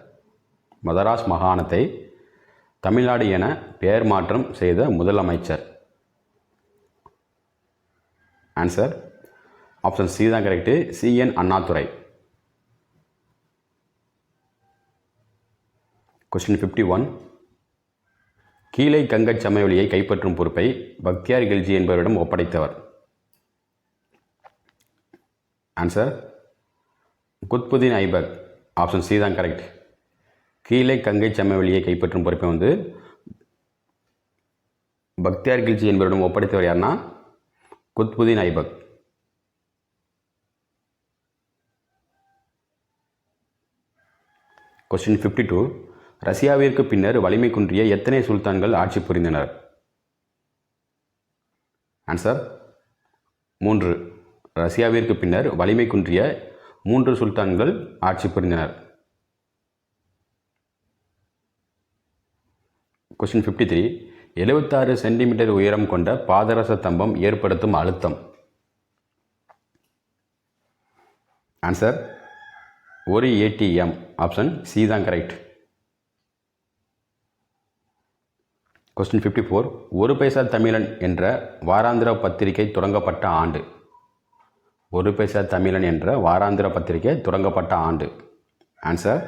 மதராஸ் மாகாணத்தை தமிழ்நாடு என பெயர் மாற்றம் செய்த முதலமைச்சர். ஆன்சர் ஆப்ஷன் சி தான் கரெக்டு. CN அண்ணாதுரை. கொஸ்டின் 51. கீழே கங்கச் சமவெளியை கைப்பற்றும் பொறுப்பை பக்தியார் கில்ஜி என்பவரிடம் ஒப்படைத்தவர். Answer Qutbuddin Aibak. Option C தான் கரெக்ட். கீழே கங்கை சமவெளியை கைப்பற்றும் பொறுப்பை பக்தியார் கில்ஜி என்பவரிடம் ஒப்படைத்தவர் யாருன்னா குத்புதீன் ஐபக். கொஸ்டின் 52. ரஷ்யாவிற்கு பின்னர் வலிமை குன்றிய எத்தனை சுல்தான்கள் ஆட்சி புரிந்தனர்? ஆன்சர் 3. ரஷ்யாவிற்கு பின்னர் வலிமை குன்றிய 3 சுல்தான்கள் ஆட்சி புரிந்தனர். கொஸ்டின் 53. 76 சென்டிமீட்டர் உயரம் கொண்ட பாதரச தம்பம் ஏற்படுத்தும் அழுத்தம். Answer 1 ATM. ஆப்ஷன் சி தான் கரெக்ட். கொஸ்டின் 54. ஒரு பைசா தமிழன் என்ற வாராந்திர பத்திரிகை தொடங்கப்பட்ட ஆண்டு. ஒரு பைசா தமிழன் என்ற வாராந்திர பத்திரிகை தொடங்கப்பட்ட ஆண்டு. ஆன்சர்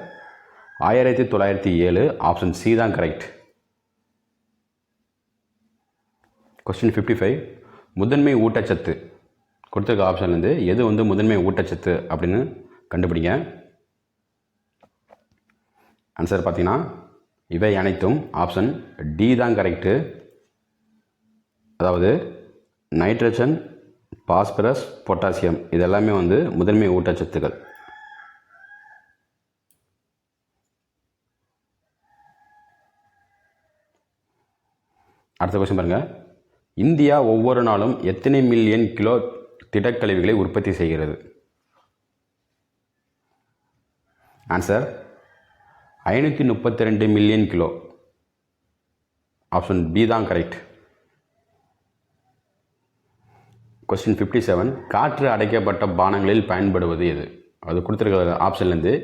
1907. ஆப்ஷன் சி தான் கரெக்ட். கொஸ்டின் 55. முதன்மை ஊட்டச்சத்து கொடுத்துருக்க ஆப்ஷன்லேருந்து எது முதன்மை ஊட்டச்சத்து அப்படின்னு கண்டுபிடிங்க. ஆன்சர் பார்த்தீங்கன்னா இவை அனைத்தும் ஆப்ஷன் டி தான் கரெக்டு. அதாவது நைட்ரஜன், பாஸ்பரஸ், பொட்டாசியம் இதெல்லாமே முதன்மை ஊட்டச்சத்துக்கள். அடுத்த கொஸ்டின் பாருங்கள். இந்தியா ஒவ்வொரு நாளும் எத்தனை மில்லியன் கிலோ திடக்கழிவுகளை உற்பத்தி செய்கிறது? Answer 532 million kilo. Option B தான் கரெக்ட். கொஸ்டின் 57. காற்று அடைக்கப்பட்ட பானங்களில் பயன்படுவது எது? அது கொடுத்துருக்க ஆப்ஷன்லேருந்து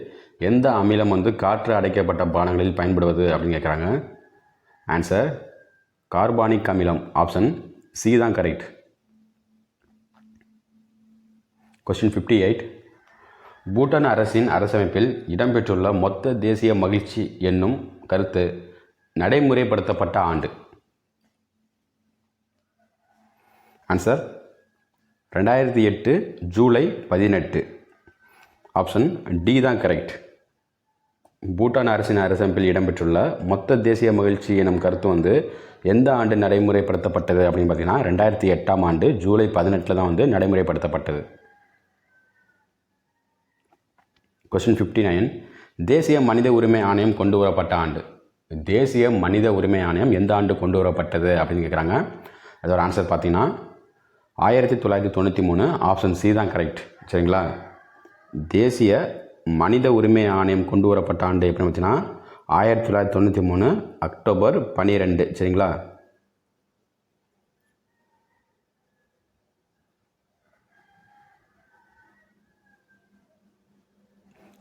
எந்த அமிலம் காற்று அடைக்கப்பட்ட பானங்களில் பயன்படுவது அப்படின்னு கேட்குறாங்க. ஆன்சர் கார்பானிக் அமிலம். ஆப்ஷன் சி தான் கரெக்ட். கொஸ்டின் 58. பூட்டான் அரசின் அரசமைப்பில் இடம்பெற்றுள்ள மொத்த தேசிய மகிழ்ச்சி என்னும் கருத்து நடைமுறைப்படுத்தப்பட்ட ஆண்டு. ஆன்சர் 2008 ஜூலை 18. ஆப்ஷன் டி தான் கரெக்ட். பூட்டான் அரசின் அரசமைப்பில் இடம்பெற்றுள்ள மொத்த தேசிய மகிழ்ச்சி எனும் கருத்து எந்த ஆண்டு நடைமுறைப்படுத்தப்பட்டது அப்படின்னு பார்த்தீங்கன்னா 2008ஆம் ஆண்டு ஜூலை 18 தான் நடைமுறைப்படுத்தப்பட்டது. கொஸ்டின் 59. தேசிய மனித உரிமை ஆணையம் கொண்டு வரப்பட்ட ஆண்டு. தேசிய மனித உரிமை ஆணையம் எந்த ஆண்டு கொண்டு வரப்பட்டது அப்படின்னு கேட்குறாங்க. அதோட ஆன்சர் பார்த்தீங்கன்னா 1993. ஆப்ஷன் சி தான் கரெக்ட். சரிங்களா. தேசிய மனித உரிமை ஆணையம் கொண்டு வரப்பட்ட ஆண்டு எப்படின்னு பார்த்தீங்கன்னா 1993 அக்டோபர் 12. சரிங்களா.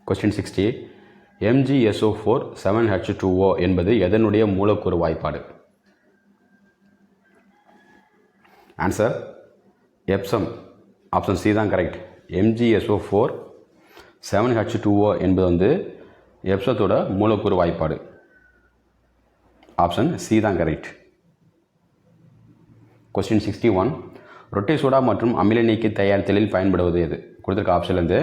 கொஸ்டின் 60. MgSO4 7H2O என்பது எதனுடைய மூலக்கூறு வாய்ப்பாடு? Answer Epsom. ஆப்ஷன் சி தான் கரெக்ட். MgSO4 7H2O என்பது எப்சத்தோட மூலக்கூறு வாய்ப்பாடு. ஆப்ஷன் சி தான் கரெக்ட். கொஸ்டின் 61. ரொட்டி சோடா மற்றும் அமில நீக்கி தயாரித்தலில் பயன்படுவது எது? கொடுத்துருக்க ஆப்ஷன்லேருந்து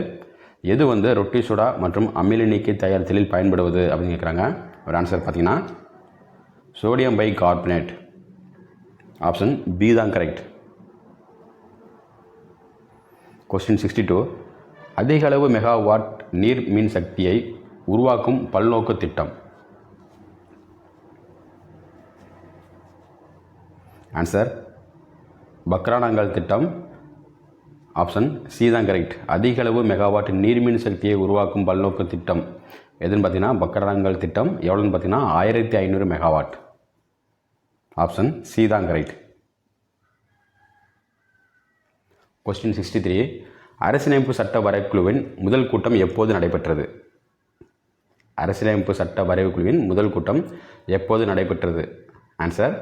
எது ரொட்டி சோடா மற்றும் அமில நீக்கி தயாரித்தலில் பயன்படுவது அப்படின்னு கேட்குறாங்க. ஒரு ஆன்சர் பார்த்தீங்கன்னா sodium bicarbonate. Option B தான் கரெக்ட். கொஸ்டின் 62. அதிக அளவு மெகாவாட் நீர் மின் சக்தியை உருவாக்கும் பல்நோக்கு திட்டம். ஆன்சர் பக்ரானங்கல் திட்டம். ஆப்ஷன் சி தான் கரெக்ட். அதிக அளவு மெகாவாட் நீர்மின் சக்தியை உருவாக்கும் பல்நோக்கு திட்டம் எதுன்னு பார்த்தீங்கன்னா பக்ரானங்கல் திட்டம். எவ்வளோன்னு பார்த்தீங்கன்னா 1500 மெகாவாட். ஆப்ஷன் சி தான் கரெக்ட். கொஸ்டின் 63. அரசியலமைப்பு சட்ட வரைக்குழுவின் முதல் கூட்டம் எப்போது நடைபெற்றது? அரசியலமைப்பு சட்ட வரைவுக்குழுவின் முதல் கூட்டம் எப்போது நடைபெற்றது? Answer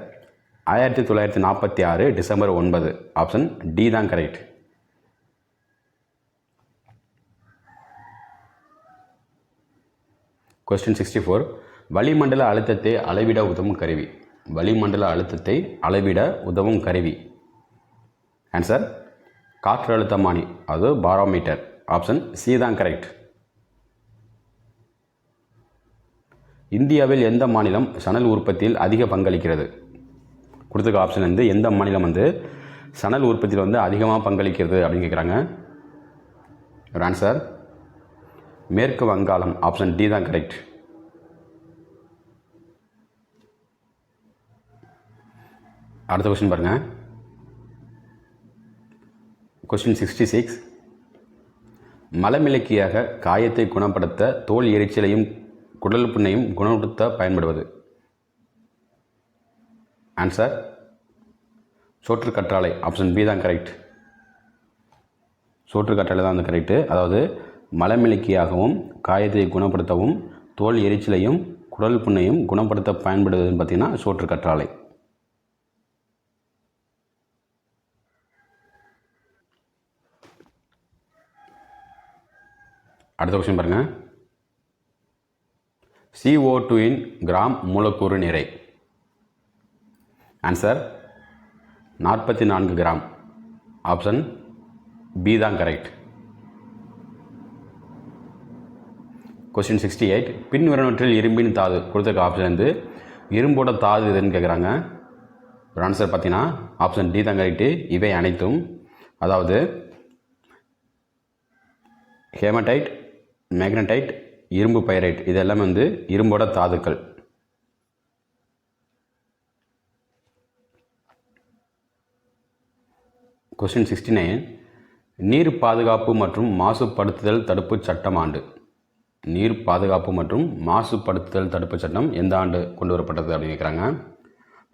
1946 December 9. ஆப்ஷன் டி தான் கரெக்ட். கொஸ்டின் 64. வளிமண்டல அழுத்தத்தை அளவிட உதவும் கருவி. வளிமண்டல அழுத்தத்தை அளவிட உதவும் கருவி. ஆன்சர் காற்றழுத்தமானி, அது பாரோமீட்டர். ஆப்ஷன் சி தான் கரெக்ட். இந்தியாவில் எந்த மாநிலம் சணல் உற்பத்தியில் அதிக பங்களிக்கிறது? கொடுத்துருக்க ஆப்ஷன் வந்து எந்த மாநிலம் வந்து சணல் உற்பத்தியில் வந்து அதிகமாக பங்களிக்கிறது அப்படின்னு கேட்குறாங்க. ஒரு ஆன்சர் மேற்கு வங்காளம். ஆப்ஷன் டி தான் கரெக்ட். அடுத்த கொஸ்டின் பாருங்கள். கொஸ்டின் 66. மலமிளக்கியாக காயத்தை குணப்படுத்த, தோல் எரிச்சலையும் குடல் புண்ணையும் குணப்படுத்த பயன்படுவது. ஆன்சர் சோற்று கற்றாழை. ஆப்ஷன் பி தான் கரெக்ட். சோற்று கற்றாழை தான் வந்து கரெக்டு. அதாவது மலமிளக்கியாகவும் காயத்தை குணப்படுத்தவும் தோல் எரிச்சலையும் குடல் புண்ணையும் குணப்படுத்த பயன்படுவதுன்னு பார்த்தீங்கன்னா சோற்று கற்றாழை. அடுத்த கொஸ்டின் பாருங்கள். CO2 இன் கிராம் மூலக்கூறு நிறை. Answer 44 gram. ஆப்ஷன் பி தான் கரெக்ட். கொஸ்டின் 68. பின்வருவனவற்றில் இரும்பின் தாது. கொடுத்துருக்க ஆப்ஷன் வந்து இரும்போட தாது இதுன்னு கேட்குறாங்க. ஒரு ஆன்சர் பார்த்தீங்கன்னா ஆப்ஷன் டி தான் கரெக்டு. இவை அனைத்தும், அதாவது ஹேமடைட், மேக்னடைட், இரும்பு பைரைட், இதெல்லாம் வந்து இரும்போட தாதுக்கள். கொஸ்டின் 69. நீர் பாதுகாப்பு மற்றும் மாசுபடுத்துதல் தடுப்பு சட்டம் ஆண்டு. நீர் பாதுகாப்பு மற்றும் மாசுபடுத்துதல் தடுப்பு சட்டம் எந்த ஆண்டு கொண்டு வரப்பட்டது அப்படின்னு கேட்குறாங்க.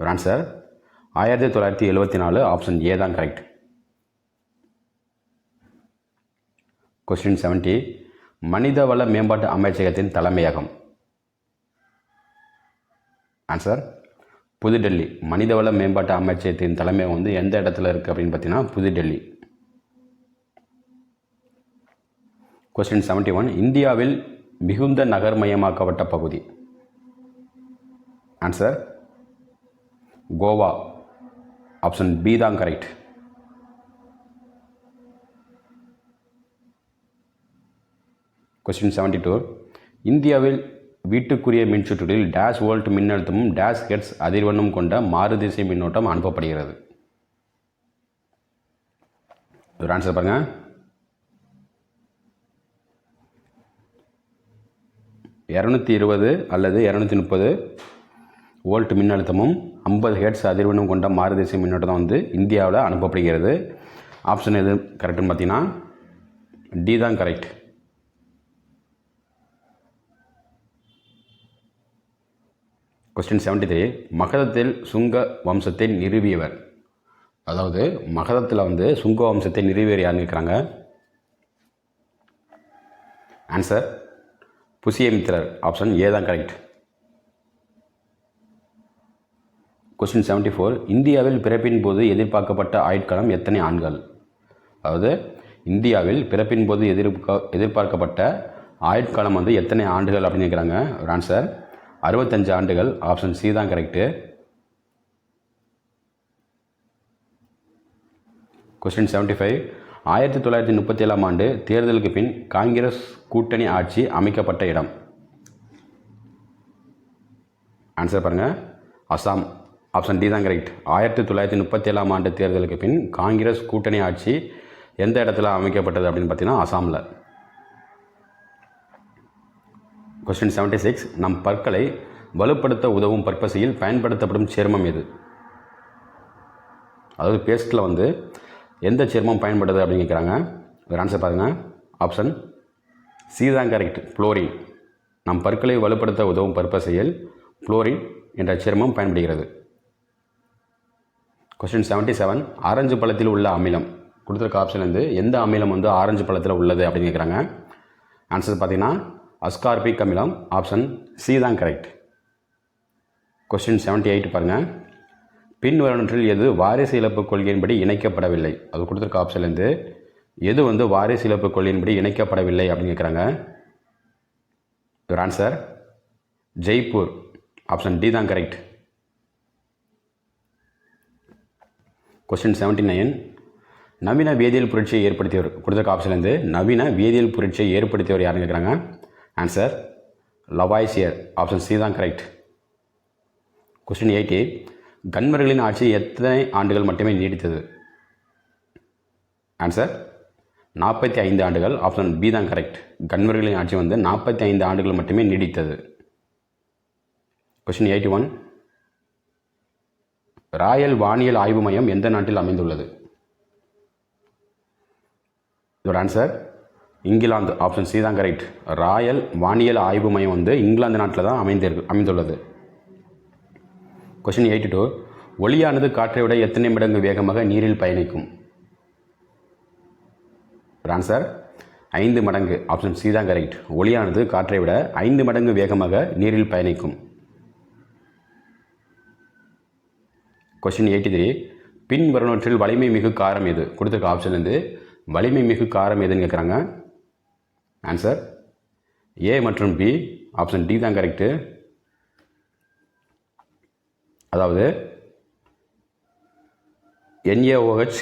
ஒரு ஆன்சர் 1974. ஆப்ஷன் ஏ தான் கரெக்ட். கொஸ்டின் 70. மனிதவள மேம்பாட்டு அமைச்சகத்தின் தலைமையகம். ஆன்சர் புதுடெல்லி. மனிதவள மேம்பாட்டு அமைச்சகத்தின் தலைமையகம் வந்து எந்த இடத்துல இருக்குது அப்படின்னு பார்த்தீங்கன்னா புதுடெல்லி. கொஸ்டின் 71. இந்தியாவில் மிகுந்த நகர்மயமாக்கப்பட்ட பகுதி. ஆன்சர் கோவா. ஆப்ஷன் பி தான் கரெக்ட். கொஸ்டின் 72. இந்தியாவில் வீட்டுக்குரிய மின்சுற்றில் டேஷ் வோல்ட் மின்னழுத்தமும் டேஷ் ஹெர்ட்ஸ் அதிர்வெண்ணும் கொண்ட மாறுதிசை மின்னோட்டம் அனுப்பப்படுகிறது. ஒரு ஆன்சர் பாருங்கள். 220 அல்லது 230 வோல்ட் மின்னழுத்தமும் 50 ஹெர்ட்ஸ் அதிர்வெண்ணும் கொண்ட மாறுதிசை மின்னோட்டம் தான் வந்து இந்தியாவில் அனுப்பப்படுகிறது. ஆப்ஷன் எது கரெக்டுன்னு பார்த்தீங்கன்னா டி தான் கரெக்ட். கொஸ்டின் 73. மகதத்தில் சுங்க வம்சத்தை நிறுவியவர். அதாவது மகதத்தில் வந்து சுங்க வம்சத்தை நிறுவியவர் யாருன்னு கேட்குறாங்க. ஆன்சர் புசியமித்திரர். ஆப்ஷன் ஏ தான் கரெக்ட். கொஸ்டின் 74. இந்தியாவில் பிறப்பின் போது எதிர்பார்க்கப்பட்ட ஆயுட்காலம் எத்தனை ஆண்டுகள்? அதாவது இந்தியாவில் பிறப்பின் போது எதிர்பார்க்கப்பட்ட ஆயுட்காலம் வந்து எத்தனை ஆண்டுகள் அப்படின்னு கேட்குறாங்க. ஒரு ஆன்சர் 65 ஆண்டுகள். ஆப்ஷன் சி தான் கரெக்டு. கொஸ்டின் 75. 1937 ஆண்டு தேர்தலுக்கு பின் காங்கிரஸ் கூட்டணி ஆட்சி அமைக்கப்பட்ட இடம். ஆன்சர் பாருங்கள் அசாம். ஆப்ஷன் டி தான் கரெக்ட். 1937ஆம் ஆண்டு தேர்தலுக்கு பின் காங்கிரஸ் கூட்டணி ஆட்சி எந்த இடத்துல அமைக்கப்பட்டது அப்படின்னு பார்த்தீங்கன்னா அசாமில். கொஸ்டின் 76, நம் பற்களை வலுப்படுத்த உதவும் பற்பசையில் பயன்படுத்தப்படும் சேர்மம் எது? அதாவது பேஸ்ட்டில் வந்து எந்த சேர்மம் பயன்படுது அப்படின்னு கேட்குறாங்க. ஒரு ஆன்சர் பாருங்கள். ஆப்ஷன் சி தான் கரெக்ட், புளோரின். நம் பற்களை வலுப்படுத்த உதவும் பற்பசையில் புளோரின் என்ற சேர்மம் பயன்படுகிறது. கொஸ்டின் 77, ஆரஞ்சு பழத்தில் உள்ள அமிலம் கொடுத்துருக்க ஆப்ஷன் வந்து எந்த அமிலம் வந்து ஆரஞ்சு பழத்தில் உள்ளது அப்படின்னு கேட்குறாங்க. ஆன்சர் பார்த்தீங்கன்னா அஸ்கார்பிக் அமிலம். ஆப்ஷன் சி தான் கரெக்ட். கொஸ்டின் 78 பாருங்கள். பின்வருவனற்றில் எது வாரிசு இழப்பு கொள்கையின்படி இணைக்கப்படவில்லை? அது கொடுத்துருக்க ஆப்ஷன்லேருந்து எது வந்து வாரிசு இழப்பு கொள்கையின்படி இணைக்கப்படவில்லை அப்படின்னு கேட்குறாங்க. ஒரு ஆன்சர் ஜெய்ப்பூர். ஆப்ஷன் டி தான் கரெக்ட். கொஸ்டின் 79, நவீன வேதியியல் புரட்சியை ஏற்படுத்தியவர் கொடுத்துருக்க ஆப்ஷன்லேருந்து நவீன வேதியியல் புரட்சியை ஏற்படுத்தியவர் யாருன்னு கேட்குறாங்க. Answer Lavoisier. ஆப்ஷன் சி தான் கரெக்ட். கொஸ்டின் 80, கன்வர்களின் ஆட்சி எத்தனை ஆண்டுகள் மட்டுமே நீடித்தது? ஆன்சர் 45 ஆண்டுகள். ஆப்ஷன் பி தான் கரெக்ட். கன்வர்களின் ஆட்சி வந்து 45 ஆண்டுகள் மட்டுமே நீடித்தது. கொஸ்டின் 81, ராயல் வானியல் ஆய்வு மையம் எந்த நாட்டில் அமைந்துள்ளது? இதோட ஆன்சர் இங்கிலாந்து. ஆப்ஷன் சி தான் கரெக்ட். ராயல் வானியல் ஆய்வு மையம் வந்து இங்கிலாந்து நாட்டில் தான் அமைந்துள்ளது. கொஸ்டின் 82, ஒளியானது காற்றை விட எத்தனை மடங்கு வேகமாக நீரில் பயணிக்கும்? ஆன்சர் 5 மடங்கு. ஆப்ஷன் சி தான் கரெக்ட். ஒளியானது காற்றை விட 5 மடங்கு வேகமாக நீரில் பயணிக்கும். கொஸ்டின் 83, பின் வருவனவற்றில் வலிமை மிகு காரம் எது? கொடுத்துருக்க ஆப்ஷன் வந்து வலிமை மிகு காரம் எதுன்னு கேட்குறாங்க. ஆன்சர் ஏ மற்றும் பி. ஆப்ஷன் டி தான் கரெக்டு. அதாவது NaOH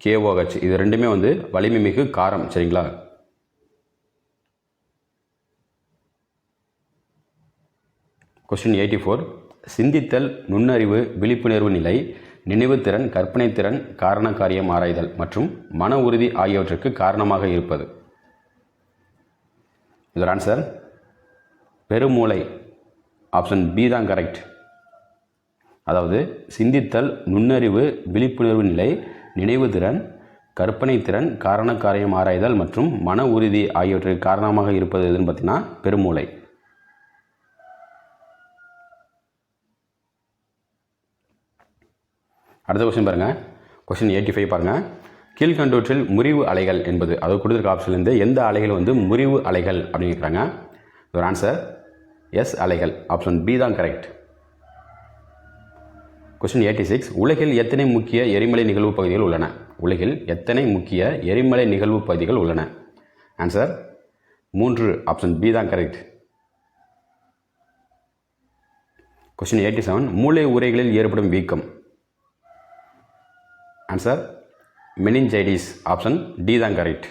KOH இது ரெண்டுமே வந்து வலிமை மிகு காரம். சரிங்களா? கொஸ்டின் 84, சிந்தித்தல், நுண்ணறிவு, விழிப்புணர்வு நிலை, நினைவுத்திறன், கற்பனைத்திறன், காரண காரியம் ஆராய்தல் மற்றும் மன உறுதி ஆகியவற்றுக்கு காரணமாக இருப்பது? இதோட ஆன்சர் பெருமூளை. ஆப்ஷன் பி தான் கரெக்ட். அதாவது சிந்தித்தல், நுண்ணறிவு, விழிப்புணர்வு நிலை, நினைவுத்திறன், கற்பனைத்திறன், காரண காரியம் ஆராய்தல் மற்றும் மன உறுதி ஆகியவற்றுக்கு காரணமாக இருப்பது எதுன்னு பார்த்தீங்கன்னா பெருமூளை. அடுத்த கொஸ்டின் பாருங்கள். கொஸ்டின் 85 பாருங்கள். கீழ்கண்டவற்றில் முறிவு அலைகள் என்பது, அது கொடுத்துருக்க ஆப்ஷன்லேருந்து எந்த அலைகள் வந்து முறிவு அலைகள் அப்படின்னு கேட்குறாங்க. ஒரு ஆன்சர் எஸ் அலைகள். ஆப்ஷன் பி தான் கரெக்ட். கொஸ்டின் 86, உலகில் எத்தனை முக்கிய எரிமலை நிகழ்வு பகுதிகள் உள்ளன? உலகில் எத்தனை முக்கிய எரிமலை நிகழ்வு பகுதிகள் உள்ளன? ஆன்சர் 3. ஆப்ஷன் பி தான் கரெக்ட். கொஸ்டின் 87, மூளை உறைகளில் ஏற்படும் வீக்கம். Answer meningitis. ஆப்ஷன் டி தான் கரெக்ட்.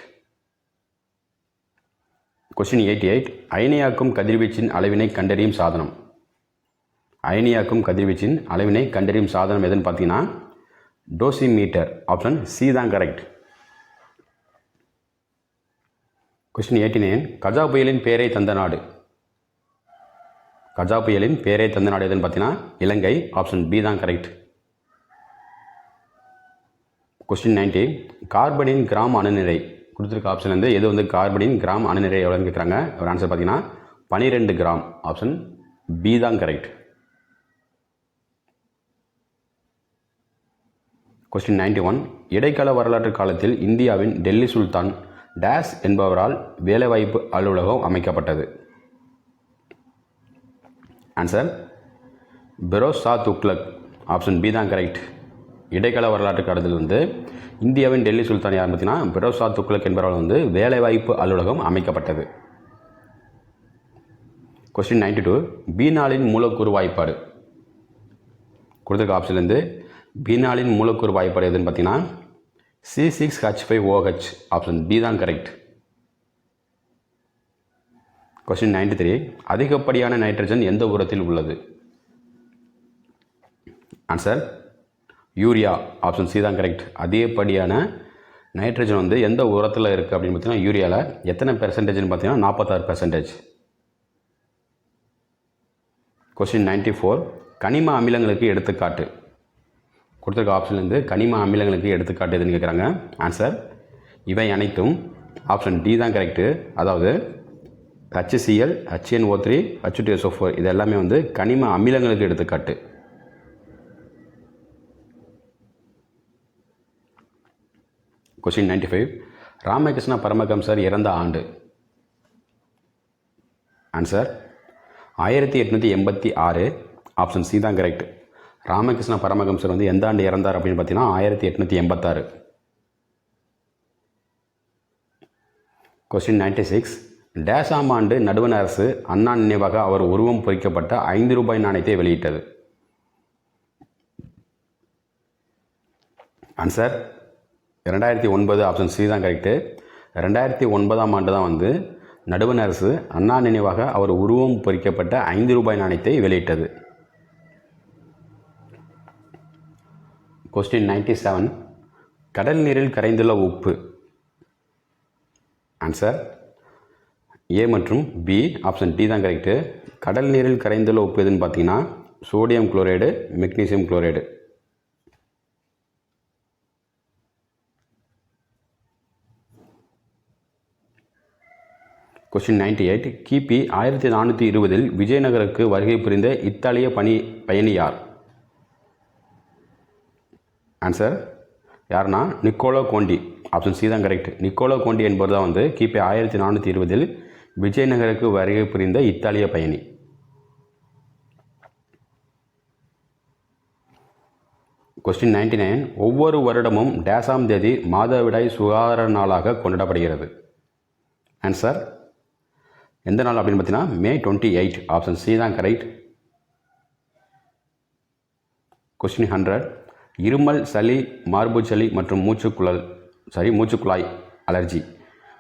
கொஸ்டின் 88, அயனியாக்கும் கதிர்வீச்சின் அளவினை கண்டறியும் சாதனம். அயனியாக்கும் கதிர்வீச்சின் அளவினை கண்டறியும் சாதனம் எதுன்னு பார்த்தீங்கன்னா டோசிமீட்டர். ஆப்ஷன் சி தான் கரெக்ட். கொஸ்டின் 89, கஜா புயலின் பெயரை தந்த நாடு. கஜா புயலின் பெயரை தந்த நாடு எதுன்னு பார்த்தீங்கன்னா இலங்கை. ஆப்ஷன் பி தான் கரெக்ட். கொஸ்டின் 90, கார்பனின் கிராம் அணுநிறை கொடுத்துருக்க ஆப்ஷன் வந்து எது வந்து கார்பனின் கிராம் அணுநிறை எவ்வளோன்னு கேட்குறாங்க. ஒரு ஆன்சர் பார்த்தீங்கன்னா 12 கிராம். ஆப்ஷன் பி தான் கரெக்ட். கொஸ்டின் 91, இடைக்கால வரலாற்று காலத்தில் இந்தியாவின் டெல்லி சுல்தான் டேஸ் என்பவரால் வேலைவாய்ப்பு அலுவலகம் அமைக்கப்பட்டது. Answer Feroz Shah Tughlaq. Option B தான் கரெக்ட். இடைக்கால வரலாற்று காலத்தில் வந்து இந்தியாவின் டெல்லி சுல்தான் யார் பார்த்தீங்கன்னா பெரோஸ் ஷா துக்ளக் என்பவரால் வந்து வேலைவாய்ப்பு அலுவலகம் அமைக்கப்பட்டது. கொஸ்டின் 92, பீனாலின் மூலக்கூறு வாய்ப்பாடு கொடுத்துருக்க ஆப்ஷன்லேருந்து பீனாலின் மூலக்கூறு வாய்ப்பாடு எதுன்னு பார்த்தீங்கன்னா C6H5OH. ஆப்ஷன் பி தான் கரெக்ட். கொஸ்டின் 93, அதிகப்படியான நைட்ரஜன் எந்த உரத்தில் உள்ளது? Answer urea. ஆப்ஷன் சி தான் கரெக்ட். அதிகப்படியான நைட்ரஜன் வந்து எந்த உரத்தில் இருக்குது அப்படின்னு பார்த்தீங்கன்னா யூரியாவில் எத்தனை பெர்சன்டேஜ்னு பார்த்தீங்கன்னா 46%. கொஸ்டின் 94. கனிம அமிலங்களுக்கு எடுத்துக்காட்டு. கொடுத்துருக்க ஆப்ஷன்லேருந்து கனிம அமிலங்களுக்கு எடுத்துக்காட்டு எதுன்னு கேட்குறாங்க. ஆன்சர் இவை அனைத்தும் ஆப்ஷன் டி தான் கரெக்டு. அதாவது HCl, HNO3, H2SO4 இது எல்லாமே வந்து கனிம அமிலங்களுக்கு எடுத்துக்காட்டு. கொஸ்டின் 95. ராமகிருஷ்ண பரமஹம்சர் இறந்த ஆண்டு. ஆன்சர் 1886. ஆப்ஷன் சி தான் கரெக்ட். ராமகிருஷ்ண பரமஹம்சர் வந்து எந்த ஆண்டு இறந்தார் அப்படின்னு பார்த்தீங்கன்னா 1886. கொஸ்டின் 96. டேஷாம் ஆண்டு நடுவண் அரசு அண்ணா நினைவாக அவர் உருவம் பொறிக்கப்பட்ட 5 ரூபாய் நாணயத்தை வெளியிட்டது. ஆன்சர் 2009. ஆப்ஷன் சி தான் கரெக்டு. 2009ஆம் ஆண்டு தான் வந்து நடுவண் அரசு அண்ணா நினைவாக அவர் உருவம் பொறிக்கப்பட்ட 5 ரூபாய் நாணயத்தை வெளியிட்டது. கொஸ்டின் 97. கடல் நீரில் கரைந்துள்ள உப்பு. ஆன்சர் ஏ மற்றும் பி. ஆப்ஷன் டி தான் கரெக்டு. கடல் நீரில் கரைந்துள்ள உப்பு எதுன்னு பார்த்தீங்கன்னா sodium chloride, magnesium chloride. Question 98. கிபி 1420 விஜயநகருக்கு வருகை புரிந்த இத்தாலிய பயணி யார்? ஆன்சர் யாருன்னா நிக்கோலோ கோண்டி. ஆப்ஷன் சி தான் கரெக்ட். நிக்கோலோ கோண்டி என்பவர் தான் வந்து கிபி 1420 விஜயநகருக்கு வருகை புரிந்த இத்தாலிய பயணி. கொஸ்டின் 99. ஒவ்வொரு வருடமும் டேஷாம் தேதி மாதவிடாய் சுகாதார நாளாக கொண்டாடப்படுகிறது. ஆன்சர் எந்த நாள் அப்படின்னு பார்த்தீங்கன்னா May 28. ஆப்ஷன் சி தான் கரெக்ட். கொஸ்டின் 100. இருமல், சளி, மார்பு சளி மற்றும் மூச்சுக்குழாய் அலர்ஜி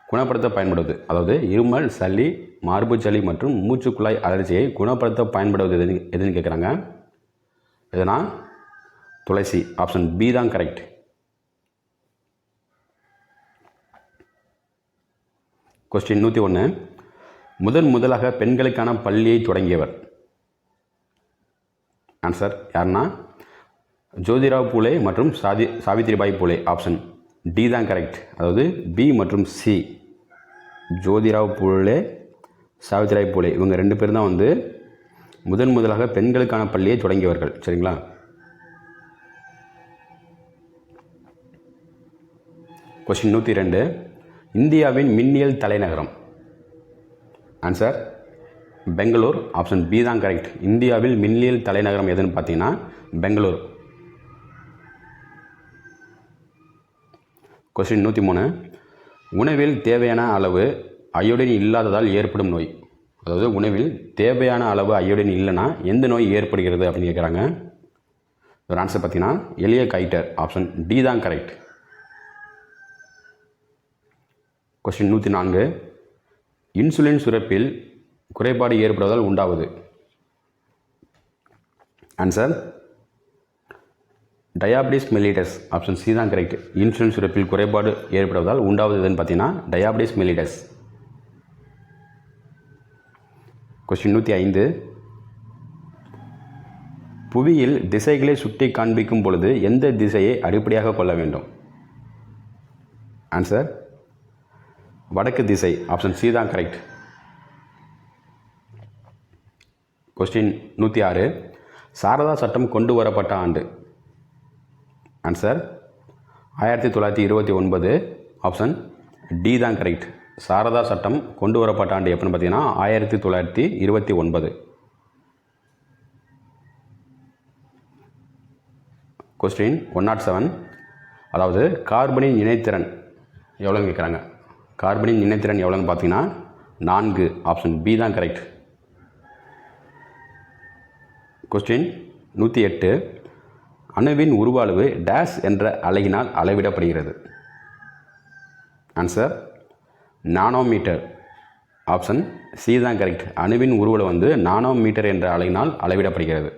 குணப்படுத்த பயன்படுவது. அதாவது இருமல், சளி, மார்பு சளி மற்றும் மூச்சுக்குழாய் அலர்ஜியை குணப்படுத்த பயன்படுவது எதுன்னு கேட்குறாங்க. எதுனா துளசி. ஆப்ஷன் பி தான் கரெக்ட். கொஸ்டின் 101. முதலாக பெண்களுக்கான பள்ளியை தொடங்கியவர். ஆன்சர் யாருன்னா ஜோதிராவ் பூலே மற்றும் சாவித்ரிபாய் பூலே. ஆப்ஷன் டி தான் கரெக்ட். அதாவது பி மற்றும் சி. ஜோதிராவ் பூலே, சாவித்ரிபாய் பூலே இவங்க 2 பேரும் தான் வந்து முதலாக பெண்களுக்கான பள்ளியை தொடங்கியவர்கள். சரிங்களா? கொஸ்டின் 102. இந்தியாவின் மின்னியல் தலைநகரம். ஆன்சர் பெங்களூர். ஆப்ஷன் பி தான் கரெக்ட். இந்தியாவில் மின்னியல் தலைநகரம் எதுன்னு பார்த்தீங்கன்னா பெங்களூர். கொஸ்டின் 103. உணவில் தேவையான அளவு அயோடின் இல்லாததால் ஏற்படும் நோய். அதாவது உணவில் தேவையான அளவு அயோடின் இல்லைன்னா எந்த நோய் ஏற்படுகிறது அப்படின்னு கேட்குறாங்க. ஒரு ஆன்சர் பார்த்தீங்கன்னா எளிய கைட்டர். ஆப்ஷன் டி தான் கரெக்ட். கொஸ்டின் 104. இன்சுலின் சுரப்பில் குறைபாடு ஏற்படுவதால் உண்டாவது. Answer diabetes mellitus. Option C தான் கரெக்ட். இன்சுலின் சுரப்பில் குறைபாடு ஏற்படுவதால் உண்டாவதுன்னு பார்த்தீங்கன்னா டயாபிட்டிஸ் மெல்லிட்டஸ். கொஸ்டின் 105. புவியில் திசைகளை சுட்டி காண்பிக்கும் பொழுது எந்த திசையை அடிப்படையாக கொள்ள வேண்டும்? ஆன்சர் வடக்கு திசை. ஆப்ஷன் சி தான் கரெக்ட். கொஸ்டின் 106. சாரதா சட்டம் கொண்டு வரப்பட்ட ஆண்டு. ஆன்சர் 1929. ஆப்ஷன் டி தான் கரெக்ட். சாரதா சட்டம் கொண்டு வரப்பட்ட ஆண்டு எப்படின்னு பார்த்தீங்கன்னா 1929. கொஸ்டின் 107. அதாவது கார்பனின் இணைத்திறன் எவ்வளோன்னு கேட்குறாங்க. கார்பனின் இணைத்திறன் எவ்வளோன்னு பார்த்தீங்கன்னா 4. ஆப்ஷன் பி தான் கரெக்ட். கொஸ்டின் 108. அணுவின் உருவ அளவு டேஷ் என்ற அலகினால் அளவிடப்படுகிறது. Answer nanometre. ஆப்ஷன் சி தான் கரெக்ட். அணுவின் உருவளவு வந்து நானோமீட்டர் என்ற அலகினால் அளவிடப்படுகிறது.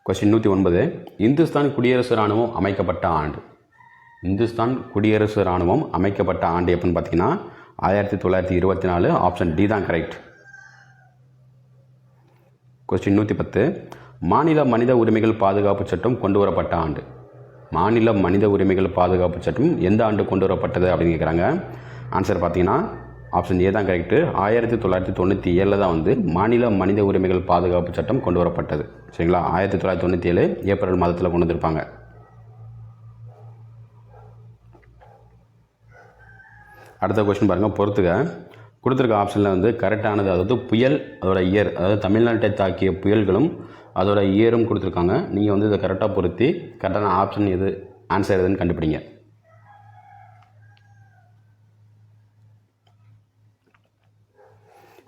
கொஸ்டின் 109. இந்துஸ்தான் குடியரசு இராணுவம் அமைக்கப்பட்ட ஆண்டு. இந்துஸ்தான் குடியரசு இராணுவம் அமைக்கப்பட்ட ஆண்டு எப்படின்னு பார்த்தீங்கன்னா 1924. ஆப்ஷன் டி தான் கரெக்ட். கொஸ்டின் 110. மாநில மனித உரிமைகள் பாதுகாப்பு சட்டம் கொண்டு வரப்பட்ட ஆண்டு. மாநில மனித உரிமைகள் பாதுகாப்பு சட்டம் எந்த ஆண்டு கொண்டு வரப்பட்டது அப்படின்னு கேட்குறாங்க. ஆன்சர் பார்த்தீங்கன்னா ஆப்ஷன் ஏ தான் கரெக்டு. 1997 தான் வந்து மாநில மனித உரிமைகள் பாதுகாப்பு சட்டம் கொண்டு வரப்பட்டது. சரிங்களா, 1997 ஏப்ரல் மாதத்தில் கொண்டு வந்திருப்பாங்க. அடுத்த கொஸ்டின் பாருங்கள், பொறுத்துக்க. கொடுத்துருக்க ஆப்ஷனில் வந்து கரெக்டானது, அதாவது புயல் அதோட இயர், அதாவது தமிழ்நாட்டை தாக்கிய புயல்களும் அதோட இயரும் கொடுத்துருக்காங்க. நீங்கள் வந்து இதை கரெக்டாக பொருத்தி கரெக்டான ஆப்ஷன் எது, ஆன்சர் எதுன்னு கண்டுபிடிங்க.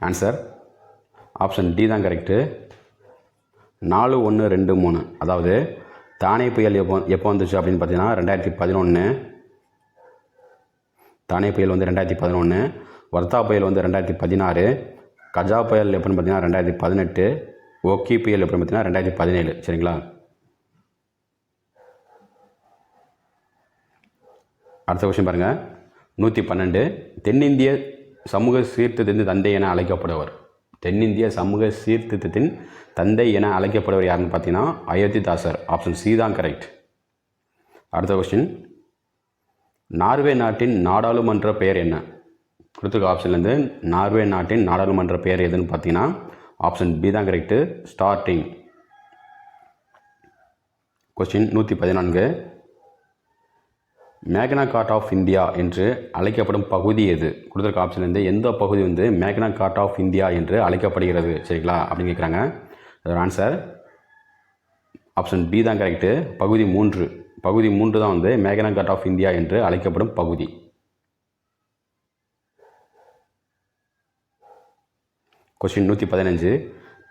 ஆன்சர் ஆப்ஷன் டி தான் கரெக்டு. 4/1/2/3. அதாவது தானே புயல் எப்போ வந்துச்சு அப்படின்னு பார்த்தீங்கன்னா 2011. தானே புயல் வந்து 2011. வர்தா புயல் வந்து 2016. கஜா புயல் எப்படின்னு பார்த்தீங்கன்னா 2018. ஓக்கி புயல் எப்படின்னு பார்த்தீங்கன்னா 2017. சரிங்களா, அடுத்த கொஸ்டின் பாருங்கள். 112. தென்னிந்திய சமூக சீர்திருத்தத்தின் தந்தை என அழைக்கப்படுவர். தென்னிந்திய சமூக சீர்திருத்தத்தின் தந்தை என அழைக்கப்படுவர் யாருன்னு பார்த்தீங்கன்னா அயோத்திதாசர். ஆப்ஷன் சி தான் கரெக்ட். அடுத்த கொஸ்டின். நார்வே நாட்டின் நாடாளுமன்ற பெயர் என்ன? கொடுத்துருக்க ஆப்ஷன்லேருந்து நார்வே நாட்டின் நாடாளுமன்ற பெயர் எதுன்னு பார்த்தீங்கன்னா ஆப்ஷன் பி தான் கரெக்டு, ஸ்டார்டிங். கொஸ்டின் 114. மேக்னா கார்ட்டா ஆஃப் இந்தியா என்று அழைக்கப்படும் பகுதி எது? கொடுத்துருக்க ஆப்ஷன்லேருந்து எந்த பகுதி வந்து மேக்னா கார்ட்டா ஆஃப் இந்தியா என்று அழைக்கப்படுகிறது, சரிங்களா அப்படின்னு கேட்குறாங்க. அதோட ஆன்சர் ஆப்ஷன் பி தான் கரெக்டு, பகுதி 3. பகுதி 3 தான் வந்து மேக்னா கார்ட்டா ஆஃப் இந்தியா என்று அழைக்கப்படும் பகுதி. கொஸ்டின் 115.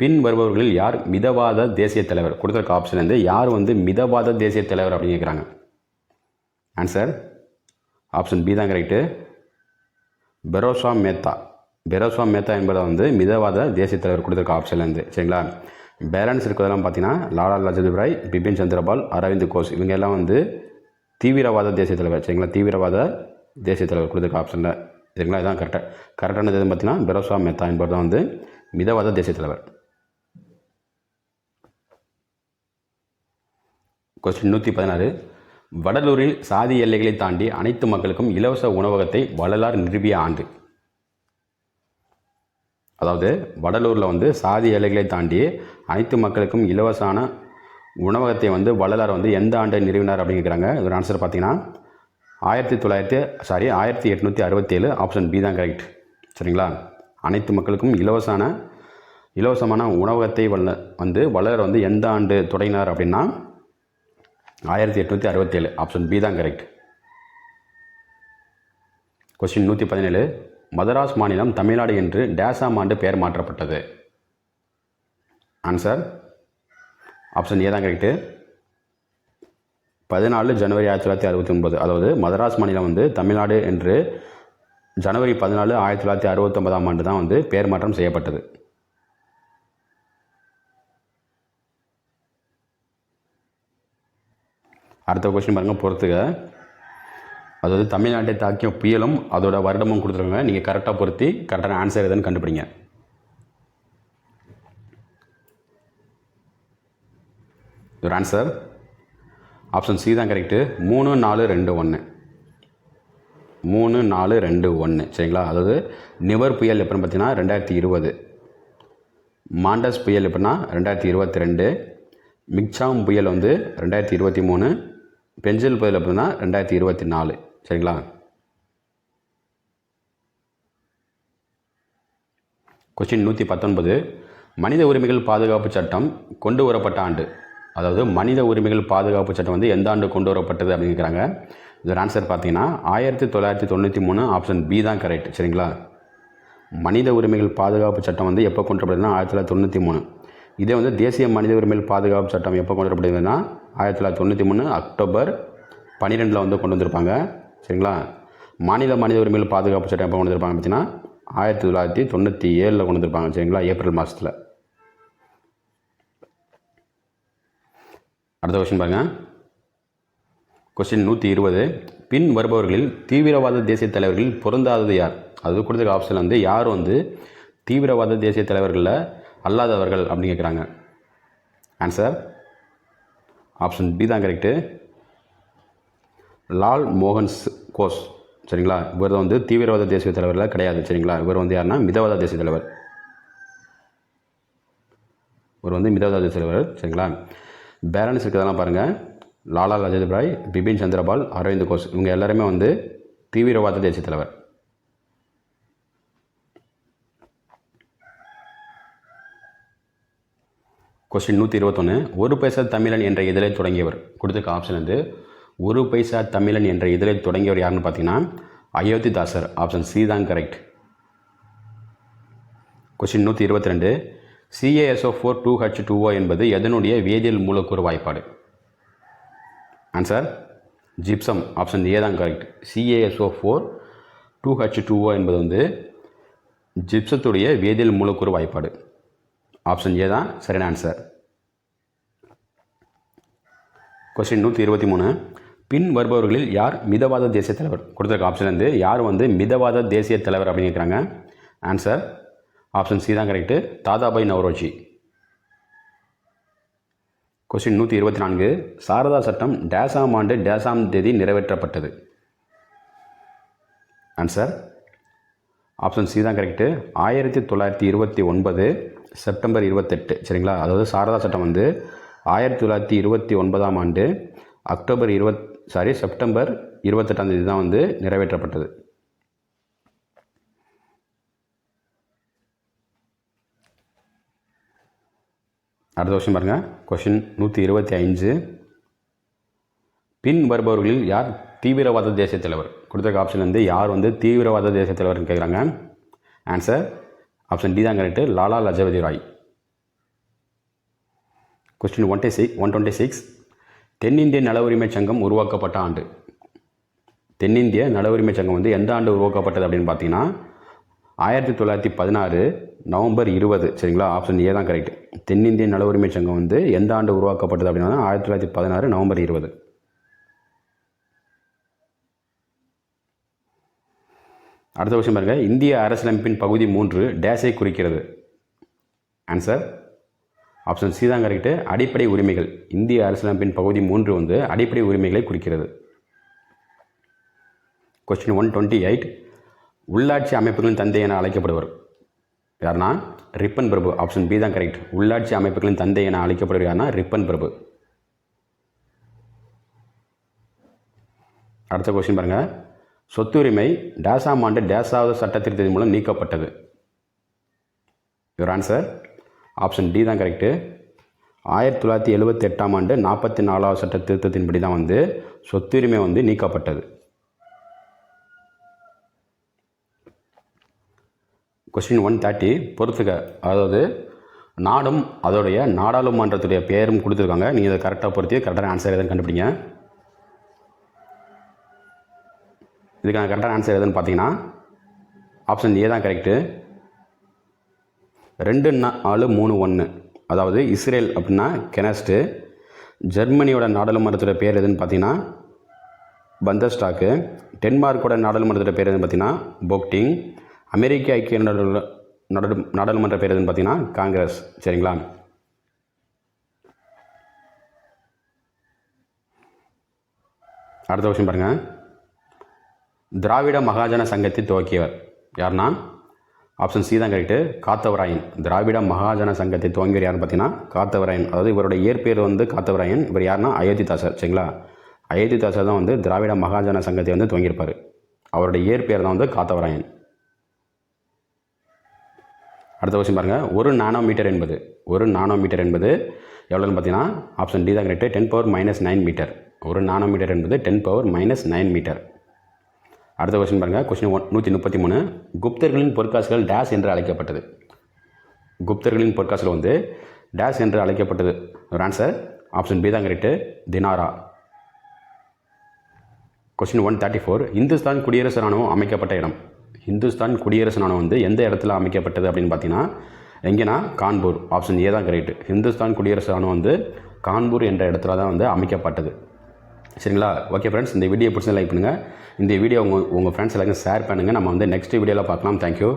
பின் வருபவர்களில் யார் மிதவாத தேசிய தலைவர்? கொடுத்துருக்க ஆப்ஷன்லேருந்து யார் வந்து மிதவாத தேசிய தலைவர் அப்படின்னு கேட்குறாங்க. ஆன்சர் ஆப்ஷன் பி தான் correct, Perosa Mehta. Perosa Mehta என்பதை வந்து மிதவாத தேசிய தலைவர் கொடுத்துருக்க ஆப்ஷன்லேருந்து. சரிங்களா, பேலன்ஸ் இருக்கிறதெல்லாம் பார்த்தீங்கன்னா லாலா லஜபதி ராய், பிபின் சந்திரபால், அரவிந்த் கோஷ் இவங்க எல்லாம் வந்து தீவிரவாத தேசிய தலைவர். சரிங்களா, தீவிரவாத தேசிய தலைவர் கொடுத்துருக்க ஆப்ஷனில். சரிங்களா, இதுதான் கரெக்டானது எதுன்னு பார்த்தீங்கன்னா பெரோசா மேத்தா என்பது தான் வந்து மிதவாத தேசிய தலைவர். கொஸ்டின் 116. வடலூரில் சாதி எல்லைகளை தாண்டி அனைத்து மக்களுக்கும் இலவச உணவகத்தை வள்ளலார் நிறுவிய ஆண்டு. அதாவது வடலூரில் வந்து சாதி எல்லைகளை தாண்டி அனைத்து மக்களுக்கும் இலவசான உணவகத்தை வந்து வள்ளலார் வந்து எந்த ஆண்டை நிறுவினார் அப்படின்னு கேட்குறாங்க. இதோட ஆன்சர் பார்த்தீங்கன்னா 1867. ஆப்ஷன் பி தான் கரெக்ட். சரிங்களா, அனைத்து மக்களுக்கும் இலவசமான உணவகத்தை வந்து வள்ளலார் வந்து எந்த ஆண்டு தொடங்கினார் அப்படின்னா 1867. ஆப்ஷன் பி தான் கரெக்ட். கொஸ்டின் 117. மதராஸ் மாநிலம் தமிழ்நாடு என்று டேசாம் ஆண்டு பெயர் மாற்றப்பட்டது. ஆன்சர் ஆப்ஷன் ஏ தான் கரெக்டு, 14 ஜனவரி 1969. அதாவது மதராஸ் மாநிலம் வந்து தமிழ்நாடு என்று ஜனவரி 14, 1969 ஆண்டு தான் வந்து பெயர் மாற்றம் செய்யப்பட்டது. அடுத்த கொஸ்டின் பாருங்கள், பொறுத்துக்க. அதாவது தமிழ்நாட்டை தாக்கிய புயலும் அதோட வருடமும் கொடுத்துருக்காங்க. நீங்கள் கரெக்டாக பொருத்தி கரெக்டான ஆன்சர் எதுன்னு கண்டுபிடிங்க. ஒரு ஆன்சர் ஆப்ஷன் சி தான் கரெக்டு, 3-4-2-1. 3-4-2-1. சரிங்களா, அதாவது நிவர் புயல் எப்படின்னு பார்த்தீங்கன்னா 2020. மாண்டஸ் புயல் எப்படின்னா 2022. மிக்சாம் புயல் வந்து 2023. பென்சில் புயல் எப்படின்னா 2024. சரிங்களா, கொஸ்டின் 119. மனித உரிமைகள் பாதுகாப்பு சட்டம் கொண்டு வரப்பட்ட ஆண்டு. அதாவது மனித உரிமைகள் பாதுகாப்பு சட்டம் வந்து எந்த ஆண்டு கொண்டு வரப்பட்டது அப்படின்னு கேட்குறாங்க. இதோட ஆன்சர் பார்த்தீங்கன்னா 1993. ஆப்ஷன் பி தான் கரெக்ட். சரிங்களா, மனித உரிமைகள் பாதுகாப்பு சட்டம் வந்து எப்போ கொண்டு வரப்படுதுன்னா 1993. இதே வந்து தேசிய மனித உரிமைகள் பாதுகாப்பு சட்டம் எப்போ கொண்டு வரப்படுதுன்னா 1993 அக்டோபர் 12 வந்து கொண்டு வந்திருப்பாங்க. சரிங்களா, மாநில மனித உரிமைகள் பாதுகாப்பு சட்டம் எப்போ கொண்டு வந்திருப்பாங்க பார்த்தீங்கன்னா 1997 கொண்டு வந்திருப்பாங்க. சரிங்களா, ஏப்ரல் மாதத்தில். அடுத்த கொஸ்டின் பாருங்கள். கொஸ்டின் 120. பின் வருபவர்களில் தீவிரவாத தேசிய தலைவர்களில் பொருந்தாதது யார்? அது கொடுத்துருக்க ஆப்ஷன் வந்து யார் வந்து தீவிரவாத தேசிய தலைவர்களில் அல்லாதவர்கள் அப்படின்னு கேட்குறாங்க. ஆன்சர் ஆப்ஷன் பி தான் கரெக்டு. லால் மோகன் கோஸ். சரிங்களா, இவர் வந்து தீவிரவாத தேசிய தலைவரில் கிடையாது. சரிங்களா, இவர் வந்து யாருன்னா மிதவாத தேசிய தலைவர். இவர் வந்து மிதவாத தேசிய தலைவர். சரிங்களா, பேலன்ஸ் இருக்கிறதெல்லாம் பாருங்கள். லாலா லஜபதி ராய், பிபின் சந்திரபால், அரவிந்த் கோஷ், இவங்க எல்லாருமே வந்து தீவிரவாத தேசிய தலைவர். கொஸ்டின் 121. ஒரு பைசா தமிழன் என்ற இதழை தொடங்கியவர். கொடுத்துருக்க ஆப்ஷன் வந்து ஒரு பைசா தமிழன் என்ற இதழை தொடங்கியவர் யாருன்னு பார்த்தீங்கன்னா அயோத்திதாசர். ஆப்ஷன் சி தான் கரெக்ட். கொஸ்டின் 122. CaSO4 2H2O என்பது எதனுடைய வேதியியல் மூலக்கூறு வாய்ப்பாடு? Answer gypsum. ஆப்ஷன் ஏ தான் கரெக்ட். CaSO4 2H2O என்பது வந்து ஜிப்சத்துடைய வேதியியல் மூலக்கூறு வாய்ப்பாடு. ஆப்ஷன் ஏ தான் சரியான ஆன்சர். கொஸ்டின் 123. பின் வருபவர்களில் யார் மிதவாத தேசிய தலைவர்? கொடுத்துருக்க ஆப்ஷன் வந்து யார் வந்து மிதவாத தேசிய தலைவர் அப்படின்னு கேட்குறாங்க. ஆன்சர் ஆப்ஷன் சி தான் கரெக்டு. தாதாபாய் நவ்ரோஜி. கொஸ்டின் 124. சாரதா சட்டம் டேசாம் ஆண்டு டேசாம் தேதி நிறைவேற்றப்பட்டது? ஆன்சர் ஆப்ஷன் சி தான் கரெக்டு. 1929 செப்டம்பர் 28. சரிங்களா, அதாவது சாரதா சட்டம் வந்து 1929ஆம் ஆண்டு செப்டம்பர் 28ஆம் தேதி தான் வந்து நிறைவேற்றப்பட்டது. அடுத்த கொஸ்டின் பாருங்கள். கொஸ்டின் 125. பின் வருபவர்களில் யார் தீவிரவாத தேசிய தலைவர்? கொடுத்துருக்க ஆப்ஷன் வந்து யார் வந்து தீவிரவாத தேசிய தலைவர்னு கேட்குறாங்க. ஆன்சர் ஆப்ஷன் டி தான் கரெக்டு. லாலா லஜபதி ராய். கொஸ்டின் 126. தென்னிந்திய நல உரிமை சங்கம் உருவாக்கப்பட்ட ஆண்டு? தென்னிந்திய நல உரிமை சங்கம் வந்து எந்த ஆண்டு உருவாக்கப்பட்டது அப்படின்னு பார்த்தீங்கன்னா 1916 நவம்பர் 20. சரிங்களா, ஆப்ஷன் ஏ தான் கரெக்ட். தென்னிந்திய நல உரிமை சங்கம் வந்து எந்த ஆண்டு உருவாக்கப்பட்டது அப்படின்னா 1916 நவம்பர் 20. அடுத்த கொஸ்டின் பாருங்க. இந்திய அரசியலமைப்பின் பகுதி 3 டேஷை குறிக்கிறது? ஆன்சர் ஆப்ஷன் சி தான் கரெக்டு. அடிப்படை உரிமைகள். இந்திய அரசியலமைப்பின் பகுதி 3 வந்து அடிப்படை உரிமைகளை குறிக்கிறது. கொஸ்டின் 128. உள்ளாட்சி அமைப்புகளின் தந்தை என அழைக்கப்படுவர் யாருன்னா ரிப்பன் பிரபு. ஆப்ஷன் பி தான் கரெக்ட். உள்ளாட்சி அமைப்புகளின் தந்தை என அழைக்கப்படுவர் யாருன்னா ரிப்பன் பிரபு. அடுத்த கொஸ்டின் பாருங்க. சொத்துரிமை டேசாம் ஆண்டு டேசாவது சட்ட திருத்தத்தின் மூலம் நீக்கப்பட்டது? யுவர் ஆன்சர் ஆப்ஷன் டி தான் கரெக்டு. 1978ஆம் ஆண்டு 44வது சட்ட திருத்தத்தின்படி தான் வந்து சொத்துரிமை வந்து நீக்கப்பட்டது. கொஸ்டின் 130. பொறுத்துக்க, அதாவது நாடும் அதோடைய நாடாளுமன்றத்துடைய பெயரும் கொடுத்துருக்காங்க. நீங்கள் இதை கரெக்டாக பொறுத்து கரெக்டான ஆன்சர் எதுன்னு கண்டுபிடிங்க. இதுக்கான கரெக்டான ஆன்சர் எதுன்னு பார்த்தீங்கன்னா ஆப்ஷன் ஏ தான் கரெக்டு. 2431. அதாவது இஸ்ரேல் அப்படின்னா கெனஸ்ட்டு. ஜெர்மனியோட நாடாளுமன்றத்தோட பேர் எதுன்னு பார்த்தீங்கன்னா பந்தஸ்டாக்கு. டென்மார்க்கோட நாடாளுமன்றத்தோட பேர் எதுன்னு பார்த்தீங்கன்னா போக்டிங். அமெரிக்க ஐக்கிய நாடாளுமன்ற பேர் எதுன்னு பார்த்தீங்கன்னா காங்கிரஸ். சரிங்களா, அடுத்த கொஸ்டின் பாருங்கள். திராவிட மகாஜன சங்கத்தை துவக்கியவர் யாருன்னா ஆப்ஷன் சி தான் கரெக்டு. காத்தவராயன். திராவிட மகாஜன சங்கத்தை துவங்கியவர் யாருன்னு பார்த்தீங்கன்னா காத்தவராயன். அதாவது இவருடைய இயற்பெயர் வந்து காத்தவராயன். இவர் யாருன்னா அயோத்திதாசர். சரிங்களா, அயோத்திதாசர் தான் வந்து திராவிட மகாஜன சங்கத்தை வந்து துவங்கியிருப்பார். அவருடைய இயற்பெயர் தான் வந்து காத்தவராயன். அடுத்த கொஸ்டின் பாருங்கள். ஒரு நானோமீட்டர் என்பது எவ்வளோன்னு பார்த்தீங்கன்னா ஆப்ஷன் டி தான் கரெக்டு. 10⁻⁹ மீட்டர். ஒரு நானோமீட்டர் என்பது 10⁻⁹ மீட்டர். அடுத்த கொஸ்டின் பாருங்கள். கொஸ்டின் 133. குப்தர்களின் பொற்காசுகள் டேஷ் என்று அழைக்கப்பட்டது? குப்தர்களின் பொற்காசுகள் வந்து டேஷ் என்று அழைக்கப்பட்டது. ஒரு ஆன்சர் ஆப்ஷன் பி தான் கரெக்டு. தினாரா. கொஸ்டின் 134. இந்துஸ்தான் குடியரசு ராணுவம் அமைக்கப்பட்ட இடம்? இந்துஸ்தான் குடியரசு ராணுவம் வந்து எந்த இடத்துல அமைக்கப்பட்டது அப்படின்னு பார்த்தீங்கன்னா எங்கேனா கான்பூர். ஆப்ஷன் ஏ தான் கரெக்ட். இந்துஸ்தான் குடியரசு ராணுவம் வந்து கான்பூர் என்ற இடத்துல தான் வந்து அமைக்கப்பட்டது. சரிங்களா? ஓகே ஃப்ரெண்ட்ஸ், இந்த வீடியோ பிடிச்சா லைக் பண்ணுங்கள். இந்த வீடியோ உங்கள் ஃப்ரெண்ட்ஸ் எல்லாருக்கும் ஷேர் பண்ணுங்கள். நம்ம வந்து நெக்ஸ்ட் வீடியோவில் பார்க்கலாம். தேங்க்யூ.